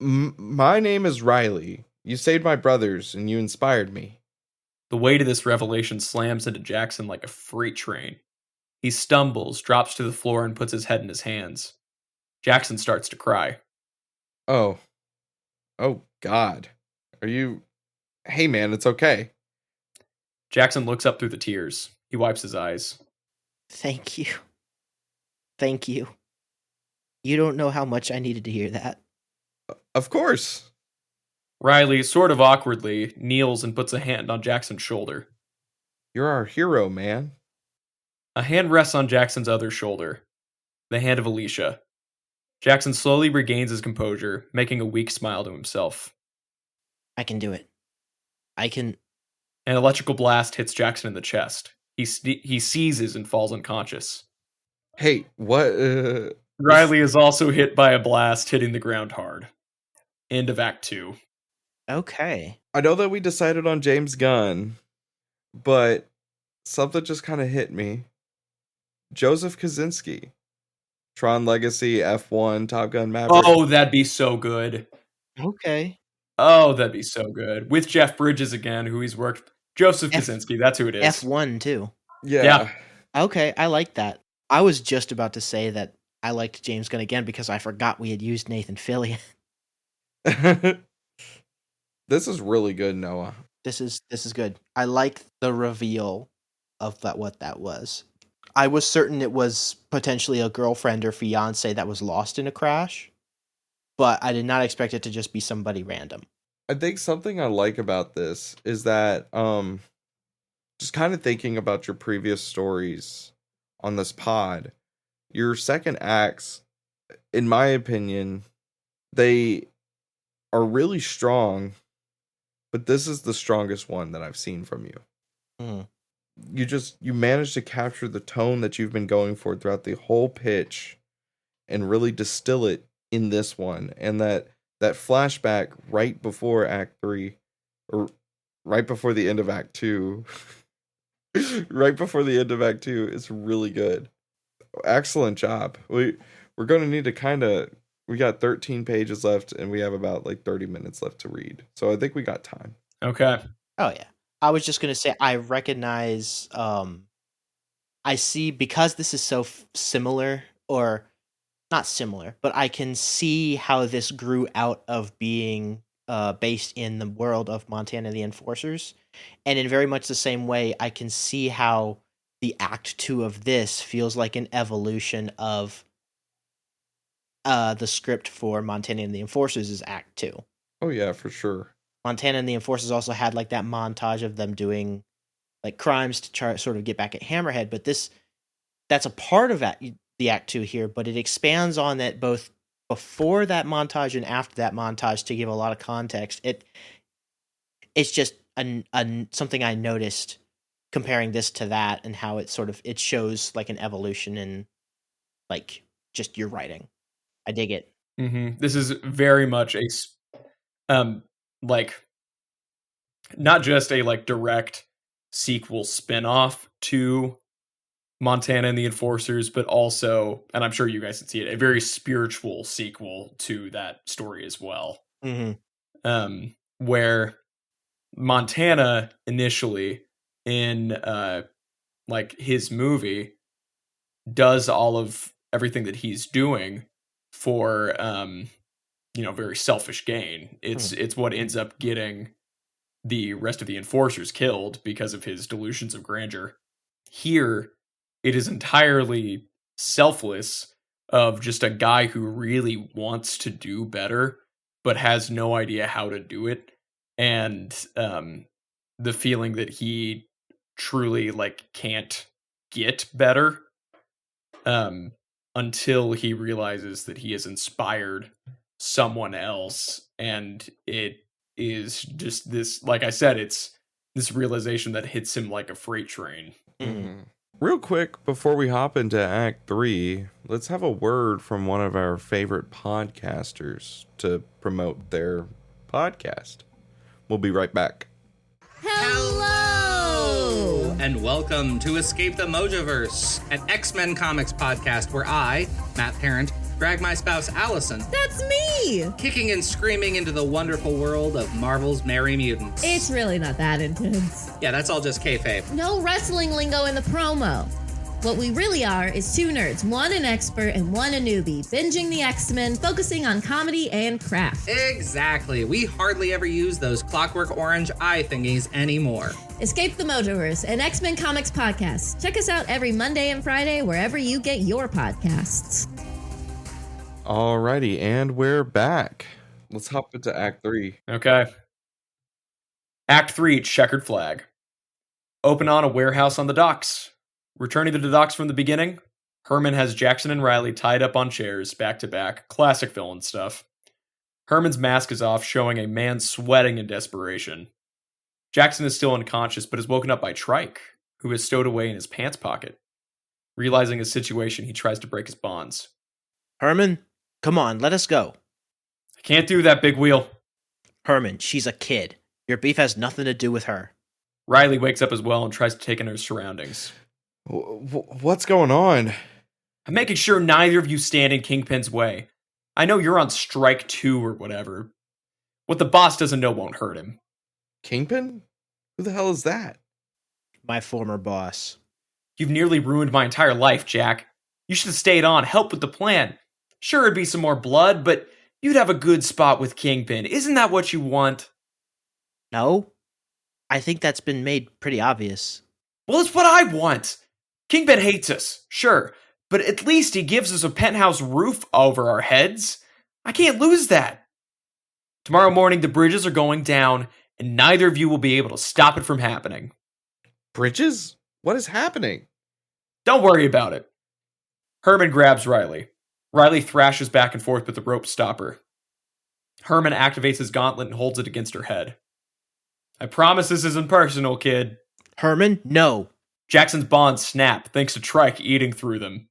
My name is Riley. You saved my brothers and you inspired me. The weight of this revelation slams into Jackson like a freight train. He stumbles, drops to the floor, and puts his head in his hands. Jackson starts to cry. Oh. Oh, God. Are you... Hey, man, it's okay. Jackson looks up through the tears. He wipes his eyes. Thank you. Thank you. You don't know how much I needed to hear that. Of course. Riley, sort of awkwardly, kneels and puts a hand on Jackson's shoulder. You're our hero, man. A hand rests on Jackson's other shoulder. The hand of Alicia. Jackson slowly regains his composure, making a weak smile to himself. I can do it. I can... An electrical blast hits Jackson in the chest. He seizes and falls unconscious. Hey, what? Riley is also hit by a blast, hitting the ground hard. End of Act 2. Okay. I know that we decided on James Gunn, but something just kind of hit me. Joseph Kosinski. Tron Legacy, F1, Top Gun Maverick. Oh, that'd be so good. Okay. Oh, that'd be so good. With Jeff Bridges again, who he's worked... Joseph Kosinski, that's who it is. F1 too. Yeah. Okay, I like that. I was just about to say that I liked James Gunn again because I forgot we had used Nathan Fillion. This is really good, Noah. This is good. I like the reveal of what that was. I was certain it was potentially a girlfriend or fiance that was lost in a crash, but I did not expect it to just be somebody random. I think something I like about this is that just kind of thinking about your previous stories on this pod, your second acts, in my opinion, they are really strong, but this is the strongest one that I've seen from you. Mm. You managed to capture the tone that you've been going for throughout the whole pitch and really distill it in this one. And that flashback right before Act 3, or right before the end of Act 2, right before the end of Act 2 is really good. Excellent job. We're going to need to we got 13 pages left and we have about like 30 minutes left to read. So I think we got time. Okay. Oh yeah. I was just going to say, I recognize, I see, because this is so similar, or not similar, but I can see how this grew out of being based in the world of Montana and the Enforcers. And in very much the same way, I can see how the Act 2 of this feels like an evolution of the script for Montana and the Enforcers is Act 2. Oh yeah, for sure. Montana and the Enforcers also had like that montage of them doing like crimes to try sort of get back at Hammerhead, but that's a part of the Act 2 here, but it expands on that both before that montage and after that montage to give a lot of context. It's just something I noticed comparing this to that, and how it shows like an evolution in like just your writing. I dig it. Mm-hmm. This is very much a like not just a like direct sequel spin-off to Montana and the Enforcers, but also, and I'm sure you guys can see it, a very spiritual sequel to that story as well. Mm-hmm. Where Montana initially in like his movie does all of everything that he's doing for very selfish gain. It's what ends up getting the rest of the Enforcers killed because of his delusions of grandeur. Here, it is entirely selfless, of just a guy who really wants to do better, but has no idea how to do it. And the feeling that he truly like can't get better until he realizes that he has inspired someone else. And it is just this, like I said, it's this realization that hits him like a freight train. Mm-hmm. Real quick, before we hop into Act 3, let's have a word from one of our favorite podcasters to promote their podcast. We'll be right back. Hello! And welcome to Escape the Mojoverse, an X-Men comics podcast where I, Matt Parent, drag my spouse Allison, That's me! kicking and screaming into the wonderful world of Marvel's Merry Mutants. It's really not that intense. Yeah, that's all just kayfabe. No wrestling lingo in the promo. What we really are is two nerds, one an expert and one a newbie, binging the X-Men, focusing on comedy and craft. Exactly. We hardly ever use those Clockwork Orange eye thingies anymore. Escape the Mojoverse, an X-Men comics podcast. Check us out every Monday and Friday wherever you get your podcasts. Alrighty, and we're back. Let's hop into Act 3. Okay. Act 3, Checkered Flag. Open on a warehouse on the docks. Returning to the docks from the beginning, Herman has Jackson and Riley tied up on chairs, back to back. Classic villain stuff. Herman's mask is off, showing a man sweating in desperation. Jackson is still unconscious, but is woken up by Trike, who is stowed away in his pants pocket. Realizing his situation, he tries to break his bonds. Herman, come on, let us go. I can't do that, Big Wheel. Herman, she's a kid. Your beef has nothing to do with her. Riley wakes up as well and tries to take in her surroundings. What's going on? I'm making sure neither of you stand in Kingpin's way. I know you're on strike 2 or whatever. What the boss doesn't know won't hurt him. Kingpin? Who the hell is that? My former boss. You've nearly ruined my entire life, Jack. You should have stayed on, helped with the plan. Sure, it'd be some more blood, but you'd have a good spot with Kingpin. Isn't that what you want? No? I think that's been made pretty obvious. Well, it's what I want. Kingpin hates us, sure, but at least he gives us a penthouse roof over our heads. I can't lose that. Tomorrow morning, the bridges are going down, and neither of you will be able to stop it from happening. Bridges? What is happening? Don't worry about it. Herman grabs Riley. Riley thrashes back and forth with the rope stopper. Herman activates his gauntlet and holds it against her head. I promise this isn't personal, kid. Herman, no. Jackson's bonds snap, thanks to Trike eating through them.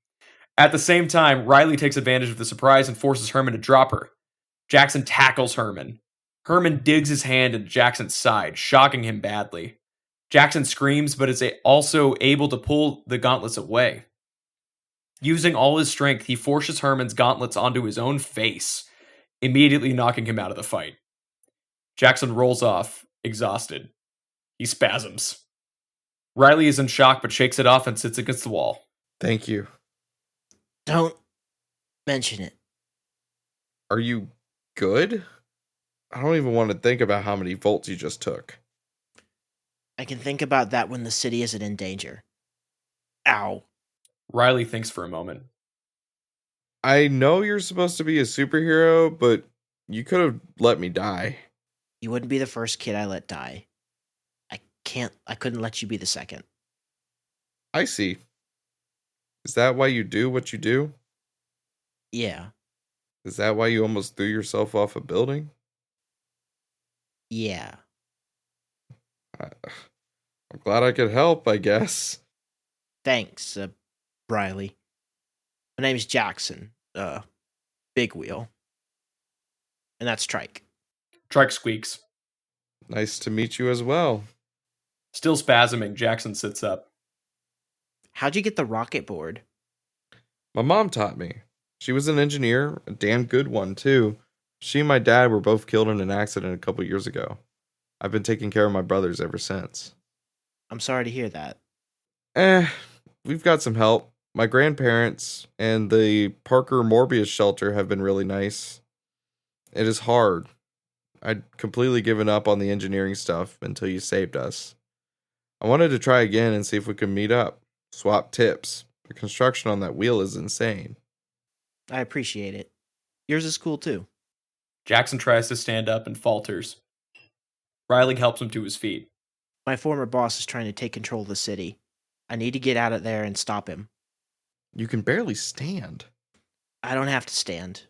At the same time, Riley takes advantage of the surprise and forces Herman to drop her. Jackson tackles Herman. Herman digs his hand into Jackson's side, shocking him badly. Jackson screams, but is also able to pull the gauntlets away. Using all his strength, he forces Herman's gauntlets onto his own face, immediately knocking him out of the fight. Jackson rolls off, exhausted. He spasms. Riley is in shock, but shakes it off and sits against the wall. Thank you. Don't mention it. Are you good? I don't even want to think about how many volts you just took. I can think about that when the city isn't in danger. Ow. Riley thinks for a moment. I know you're supposed to be a superhero, but you could have let me die. You wouldn't be the first kid I let die. I couldn't let you be the second. I see. Is that why you do what you do? Yeah. Is that why you almost threw yourself off a building? Yeah. I'm glad I could help, I guess. Thanks, Riley. My name's Jackson. Big Wheel. And that's Trike. Trike squeaks. Nice to meet you as well. Still spasming, Jackson sits up. How'd you get the rocket board? My mom taught me. She was an engineer, a damn good one, too. She and my dad were both killed in an accident a couple years ago. I've been taking care of my brothers ever since. I'm sorry to hear that. We've got some help. My grandparents and the Parker Morbius shelter have been really nice. It is hard. I'd completely given up on the engineering stuff until you saved us. I wanted to try again and see if we could meet up, swap tips. The construction on that wheel is insane. I appreciate it. Yours is cool too. Jackson tries to stand up and falters. Riley helps him to his feet. My former boss is trying to take control of the city. I need to get out of there and stop him. You can barely stand. I don't have to stand.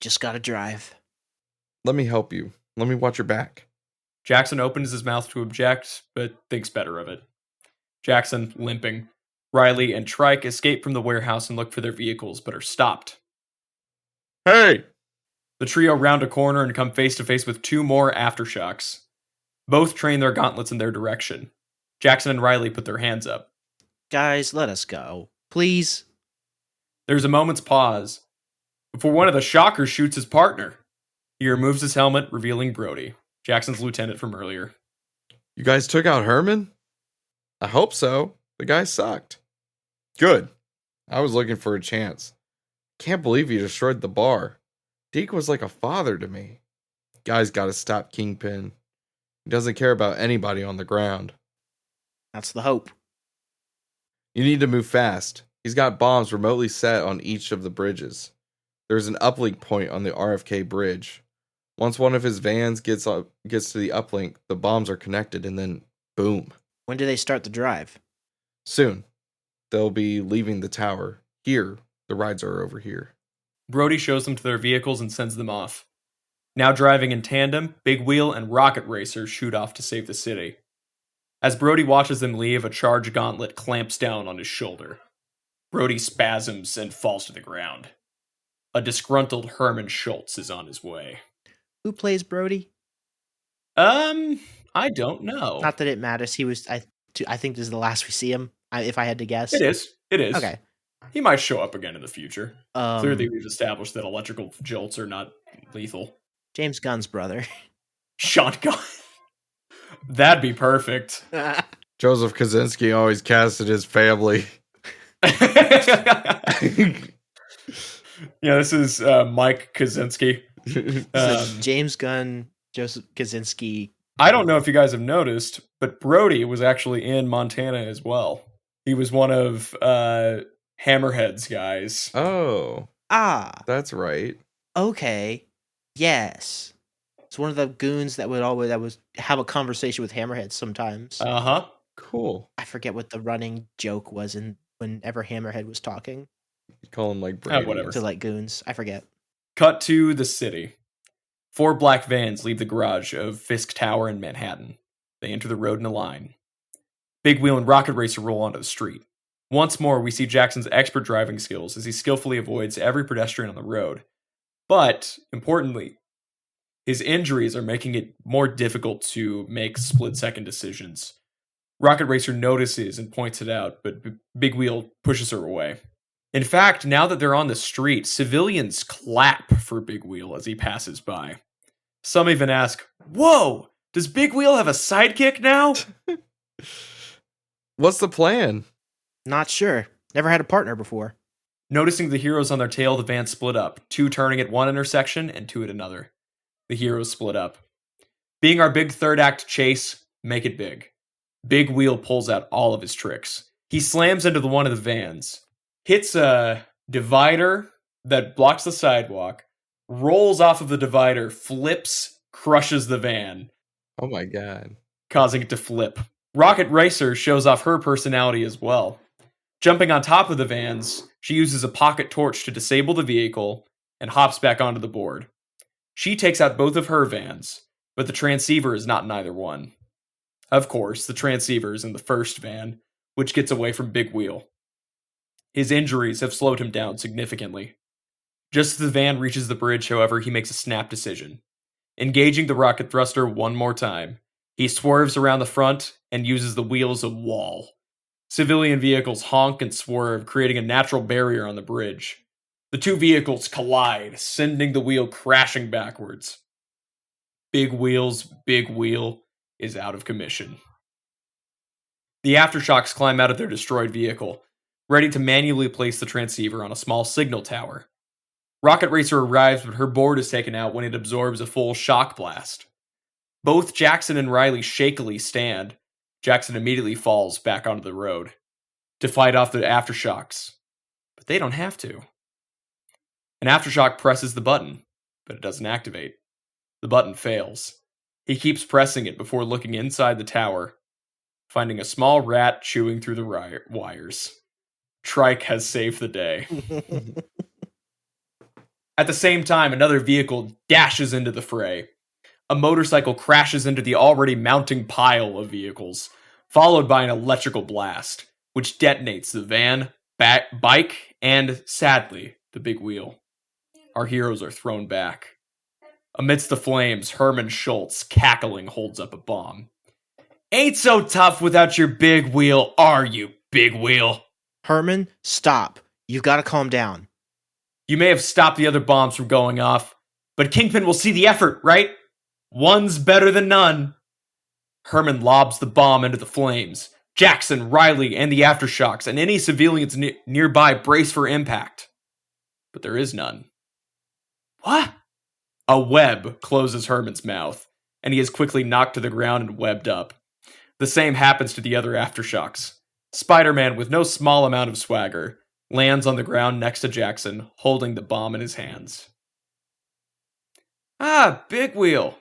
Just gotta drive. Let me help you. Let me watch your back. Jackson opens his mouth to object, but thinks better of it. Jackson, limping, Riley and Trike escape from the warehouse and look for their vehicles, but are stopped. Hey! The trio round a corner and come face to face with 2 more aftershocks. Both train their gauntlets in their direction. Jackson and Riley put their hands up. Guys, let us go. Please. There's a moment's pause before one of the shockers shoots his partner. He removes his helmet, revealing Brody, Jackson's lieutenant from earlier. You guys took out Herman? I hope so. The guy sucked. Good. I was looking for a chance. Can't believe you destroyed the bar. Deke was like a father to me. Guy's gotta stop Kingpin. He doesn't care about anybody on the ground. That's the hope. You need to move fast. He's got bombs remotely set on each of the bridges. There's an uplink point on the RFK bridge. Once one of his vans gets to the uplink, the bombs are connected and then boom. When do they start the drive? Soon. They'll be leaving the tower. Here, the rides are over here. Brody shows them to their vehicles and sends them off. Now driving in tandem, Big Wheel and Rocket Racer shoot off to save the city. As Brody watches them leave, a charged gauntlet clamps down on his shoulder. Brody spasms and falls to the ground. A disgruntled Herman Schultz is on his way. Who plays Brody? I don't know. Not that it matters. He was. I think this is the last we see him. If I had to guess, It is. Okay. He might show up again in the future. Um, Clearly, we've established that electrical jolts are not lethal. James Gunn's brother. Sean Gunn. That'd be perfect. Joseph Kaczynski always casted his family. Yeah, this is Mike Kaczynski. James Gunn, Joseph Kaczynski. I don't know if you guys have noticed, but Brody was actually in Montana as well. He was one of Hammerhead's guys. Oh, that's right. Okay. Yes. It's one of the goons that would have a conversation with Hammerhead sometimes. Uh-huh. Cool. I forget what the running joke was whenever Hammerhead was talking You call him like Brady. whatever. to like goons. I forget. Cut to the city. 4 black vans leave the garage of Fisk Tower in Manhattan. They enter the road in a line. Big Wheel and Rocket Racer roll onto the street. Once more, we see Jackson's expert driving skills as he skillfully avoids every pedestrian on the road. But, importantly, his injuries are making it more difficult to make split-second decisions. Rocket Racer notices and points it out, but Big Wheel pushes her away. In fact, now that they're on the street, civilians clap for Big Wheel as he passes by. Some even ask, "Whoa, does Big Wheel have a sidekick now?" What's the plan? Not sure. Never had a partner before. Noticing the heroes on their tail, the van split up, 2 turning at one intersection and 2 at another. The heroes split up. Being our big third act chase, make it big. Big Wheel pulls out all of his tricks. He slams into one of the vans, hits a divider that blocks the sidewalk, rolls off of the divider, flips, crushes the van, Oh my god. causing it to flip. Rocket Racer shows off her personality as well. Jumping on top of the vans, she uses a pocket torch to disable the vehicle and hops back onto the board. She takes out both of her vans, but the transceiver is not in either one. Of course, the transceiver is in the first van, which gets away from Big Wheel. His injuries have slowed him down significantly. Just as the van reaches the bridge, however, he makes a snap decision. Engaging the rocket thruster one more time, he swerves around the front and uses the wheel as a wall. Civilian vehicles honk and swerve, creating a natural barrier on the bridge. The 2 vehicles collide, sending the wheel crashing backwards. Big Wheel's big wheel is out of commission. The aftershocks climb out of their destroyed vehicle, ready to manually place the transceiver on a small signal tower. Rocket Racer arrives, but her board is taken out when it absorbs a full shock blast. Both Jackson and Riley shakily stand. Jackson immediately falls back onto the road to fight off the aftershocks, but they don't have to. An aftershock presses the button, but it doesn't activate. The button fails. He keeps pressing it before looking inside the tower, finding a small rat chewing through the wires. Trike has saved the day. At the same time, another vehicle dashes into the fray. A motorcycle crashes into the already mounting pile of vehicles, followed by an electrical blast. which detonates the van, bike, and, sadly, the big wheel. Our heroes are thrown back. Amidst the flames, Herman Schultz, cackling, holds up a bomb. Ain't so tough without your big wheel, are you, big wheel? Herman, stop. You've got to calm down. You may have stopped the other bombs from going off, but Kingpin will see the effort, right? One's better than none. Herman lobs the bomb into the flames. Jackson, Riley, and the aftershocks, and any civilians nearby brace for impact. But there is none. What? A web closes Herman's mouth, and he is quickly knocked to the ground and webbed up. The same happens to the other aftershocks. Spider-Man, with no small amount of swagger, lands on the ground next to Jackson, holding the bomb in his hands. Ah, Big Wheel.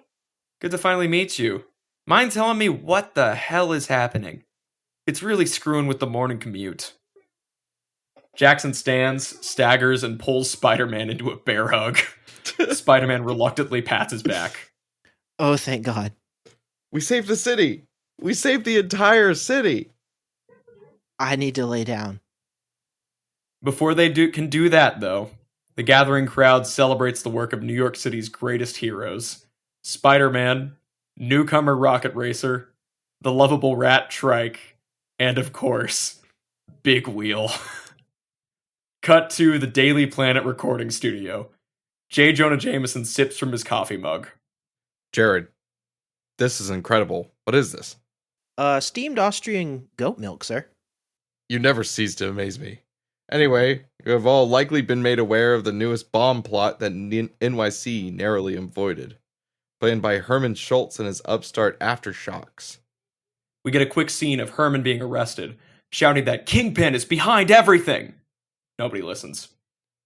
Good to finally meet you. Mind telling me what the hell is happening? It's really screwing with the morning commute. Jackson stands, staggers, and pulls Spider-Man into a bear hug. Spider-Man reluctantly pats his back. Oh, thank God. We saved the city. We saved the entire city. I need to lay down. Before they can do that, though, the gathering crowd celebrates the work of New York City's greatest heroes. Spider-Man, newcomer Rocket Racer, the lovable rat Trike, and of course, Big Wheel. Cut to the Daily Planet recording studio. J. Jonah Jameson sips from his coffee mug. Jared, this is incredible. What is this? Steamed Austrian goat milk, sir. You never cease to amaze me. Anyway, you have all likely been made aware of the newest bomb plot that NYC narrowly avoided, planned by Herman Schultz and his upstart aftershocks. We get a quick scene of Herman being arrested, shouting that Kingpin is behind everything. Nobody listens.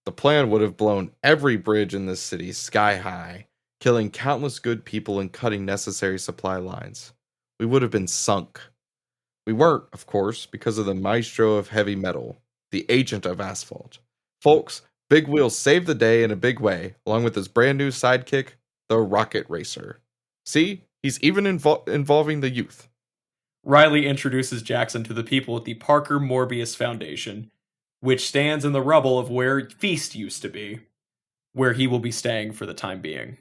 The plan would have blown every bridge in this city sky high, killing countless good people and cutting necessary supply lines. We would have been sunk. We weren't, of course, because of the maestro of heavy metal, the agent of asphalt. Folks, Big Wheel saved the day in a big way, along with his brand new sidekick, the Rocket Racer. See, he's even involving the youth. Riley introduces Jackson to the people at the Parker Morbius Foundation, which stands in the rubble of where Feast used to be, where he will be staying for the time being.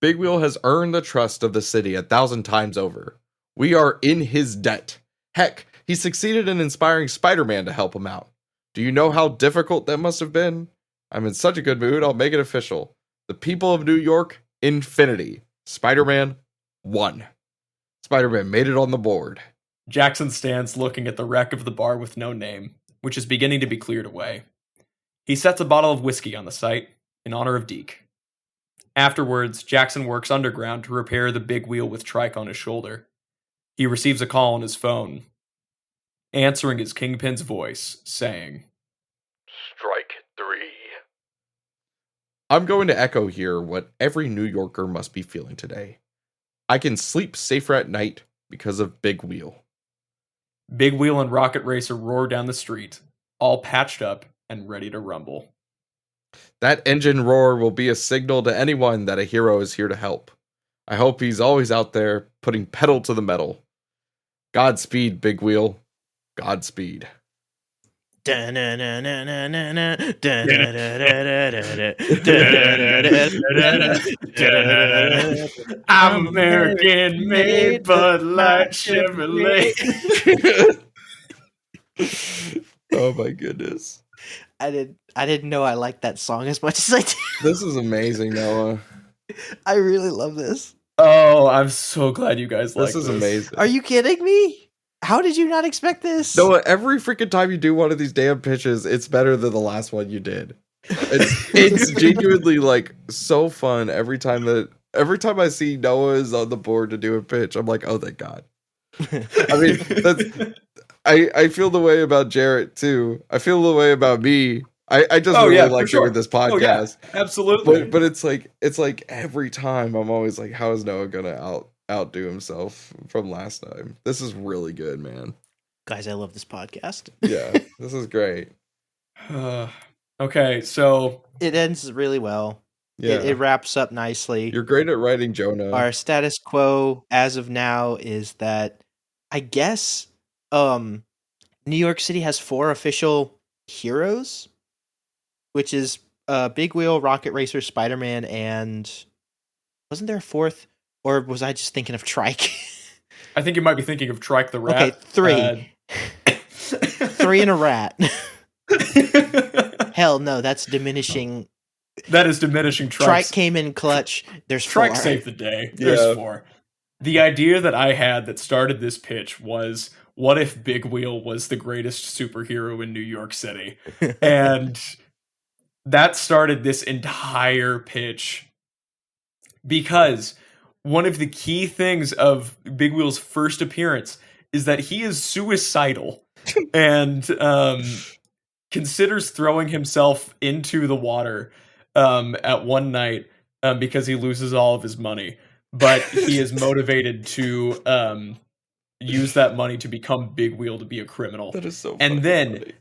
Big Wheel has earned the trust of the city 1,000 times over. We are in his debt. Heck, he succeeded in inspiring Spider-Man to help him out. Do you know how difficult that must have been? I'm in such a good mood, I'll make it official. The people of New York, infinity. Spider-Man, 1. Spider-Man made it on the board. Jackson stands looking at the wreck of the bar with no name, which is beginning to be cleared away. He sets a bottle of whiskey on the site, in honor of Deke. Afterwards, Jackson works underground to repair the big wheel with Trike on his shoulder. He receives a call on his phone, answering his Kingpin's voice, saying, Strike 3. I'm going to echo here what every New Yorker must be feeling today. I can sleep safer at night because of Big Wheel. Big Wheel and Rocket Racer roar down the street, all patched up and ready to rumble. That engine roar will be a signal to anyone that a hero is here to help. I hope he's always out there putting pedal to the metal. Godspeed, Big Wheel. Godspeed. I'm American made, Bud Light Chevrolet. Oh my goodness. I didn't know I liked that song as much as I did. This is amazing, Noah. I really love this. Oh, I'm so glad you guys like This is amazing. Are you kidding me? How did you not expect this? Noah, every freaking time you do one of these damn pitches, it's better than the last one you did. It's genuinely like so fun every time I see Noah is on the board to do a pitch. I'm like, oh thank God. I mean, I feel the way about Jarrett too. I feel the way about me. I just really like doing this podcast. Oh, yeah, absolutely. But it's like every time I'm always like, how is Noah gonna outdo himself from last time? This is really good, man. Guys, I love this podcast. Yeah, this is great. Okay, so It ends really well. Yeah, It wraps up nicely. you're great at writing, Jonah. Our status quo as of now is that I guess New York City has 4 official heroes, which is Big Wheel, Rocket Racer, Spider-Man, and wasn't there a 4th? Or was I just thinking of Trike? I think you might be thinking of Trike the Rat. Okay, 3. 3 and a rat. Hell no, that's diminishing. That is diminishing Trike. Trike came in clutch. There's 4. Trike saved the day. There's 4. The idea that I had that started this pitch was, what if Big Wheel was the greatest superhero in New York City? And that started this entire pitch. Because one of the key things of Big Wheel's first appearance is that he is suicidal and considers throwing himself into the water at one night because he loses all of his money. But he is motivated to use that money to become Big Wheel, to be a criminal. That is so funny. And then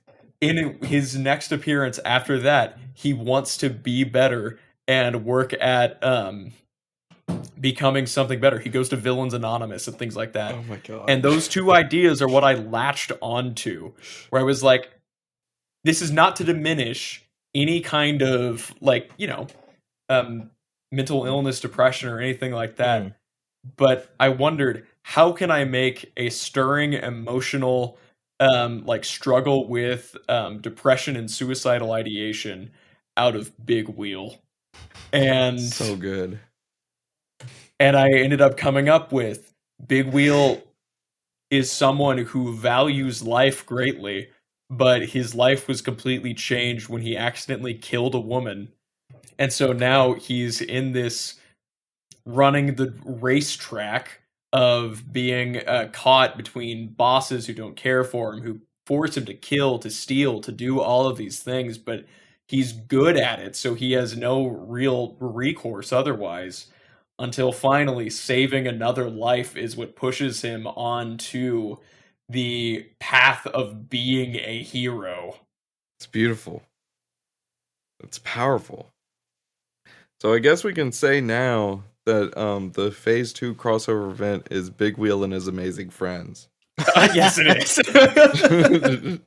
in his next appearance after that, he wants to be better and work at becoming something better. He goes to Villains Anonymous and things like that. Oh my god. And those 2 ideas are what I latched onto, where I was like, this is not to diminish any kind of, like, mental illness, depression, or anything like that. But I wondered, how can I make a stirring, emotional, struggle with depression and suicidal ideation out of Big Wheel? And so good. And I ended up coming up with, Big Wheel is someone who values life greatly, but his life was completely changed when he accidentally killed a woman. And so now he's in this running the racetrack of being caught between bosses who don't care for him, who force him to kill, to steal, to do all of these things, but he's good at it, so he has no real recourse otherwise, until finally saving another life is what pushes him onto the path of being a hero. It's beautiful. It's powerful. So I guess we can say now that the Phase 2 crossover event is Big Wheel and his amazing friends. Yes, it is.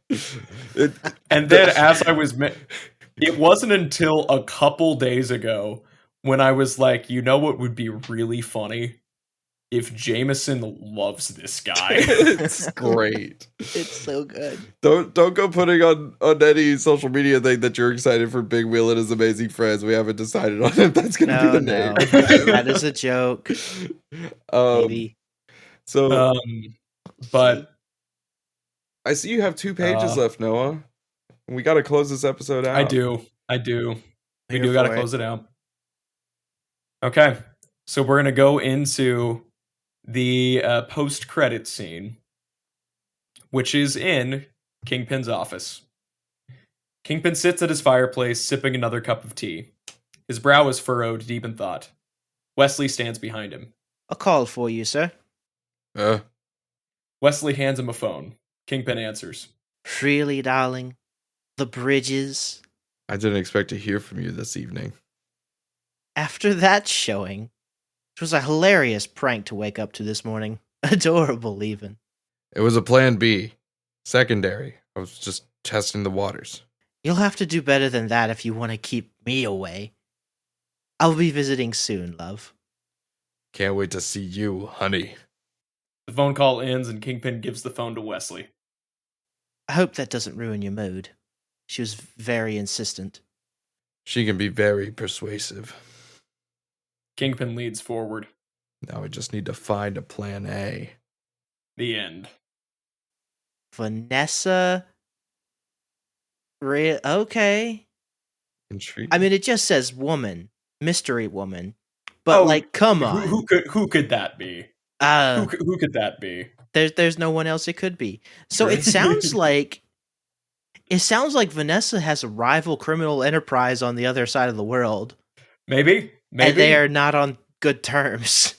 And then, as I was... it wasn't until a couple days ago when I was like, you know what would be really funny? If Jameson loves this guy. It's great. It's so good. Don't go putting on any social media thing that you're excited for Big Wheel and his amazing friends. We haven't decided on if that's going to be the name. That is a joke. Maybe. So, but I see you have 2 pages left, Noah. We got to close this episode out. I do. We Here do got to for it. close it out. Okay. So we're going to go into the post-credit scene, which is in Kingpin's office. Kingpin sits at his fireplace, sipping another cup of tea. His brow is furrowed, deep in thought. Wesley stands behind him. A call for you, sir. Wesley hands him a phone. Kingpin answers. Really, darling? The bridges? I didn't expect to hear from you this evening. After that showing, it was a hilarious prank to wake up to this morning. Adorable, even. It was a plan B. Secondary. I was just testing the waters. You'll have to do better than that if you want to keep me away. I'll be visiting soon, love. Can't wait to see you, honey. The phone call ends and Kingpin gives the phone to Wesley. I hope that doesn't ruin your mood. She was very insistent. She can be very persuasive. Kingpin leads forward. Now we just need to find a plan A. The end. Vanessa? Okay. Intriguing. I mean, it just says woman. Mystery woman. But, come on. Who could that be? Who could that be? There's no one else it could be. So it sounds like Vanessa has a rival criminal enterprise on the other side of the world. Maybe. And they are not on good terms.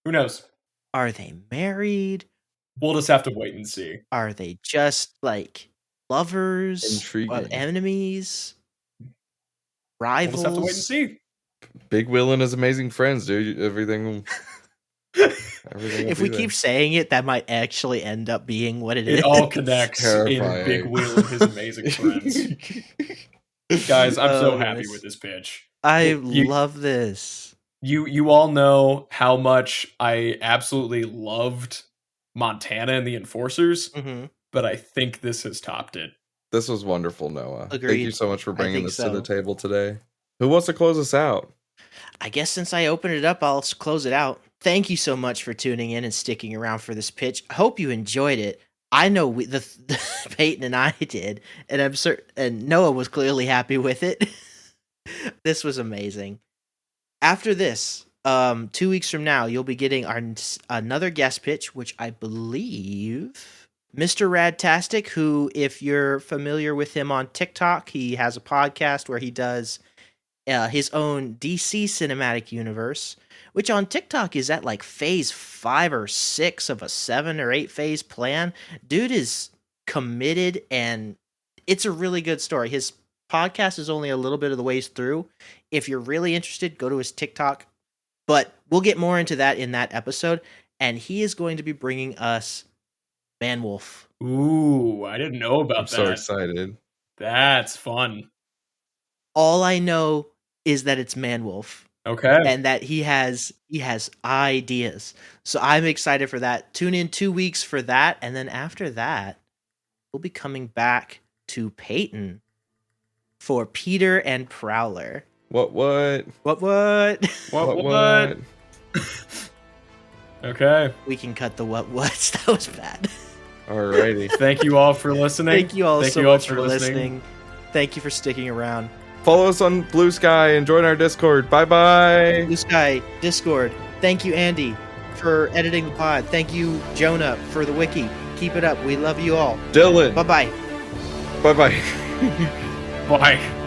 Who knows? Are they married? We'll just have to wait and see. Are they just like lovers? Intriguing. Enemies? We'll Rivals? just have to wait and see. Big Will and his amazing friends, dude. Everything. Everything will If be we there. keep saying it, that might actually end up being what it is. It all connects in Terrifying. Big Wheel and His Amazing Friends. Guys, I'm so Oh, happy goodness. with this pitch. I You- love this. You all know how much I absolutely loved Montana and the Enforcers, Hmm. but I think this has topped it. This was wonderful, Noah. Thank you Agreed. so much for I bringing think this to the so. table today. Who wants to close us out? I guess since I opened it up, I'll close it out. Thank you so much for tuning in and sticking around for this pitch. I hope you enjoyed it. I know Peyton and I did, and I'm certain, and Noah was clearly happy with it. This was amazing. After this, 2 weeks from now, you'll be getting another guest pitch, which I believe Mr. Radtastic, who, if you're familiar with him on TikTok, he has a podcast where he does his own DC cinematic universe, which on TikTok is at like phase 5 or 6 of a 7 or 8 phase plan. Dude is committed, and it's a really good story. His podcast is only a little bit of the ways through. If you're really interested, go to his TikTok. But we'll get more into that in that episode. And he is going to be bringing us Man-Wolf. Ooh, I didn't know about I'm that. so excited. That's fun. All I know is that it's Man-Wolf. Okay. And that he has ideas. So I'm excited for that. Tune in 2 weeks for that, and then after that, we'll be coming back to Peyton for Peter and Prowler. What? What? Okay. We can cut the whats. That was bad. Alrighty. Thank you all for listening. Thank you all Thank so you all much for listening. Thank you for sticking around. Follow us on Blue Sky and join our Discord. Bye bye. Blue Sky, Discord. Thank you, Andy, for editing the pod. Thank you, Jonah, for the wiki. Keep it up. We love you all. Dylan. Bye-bye. Bye bye. Bye.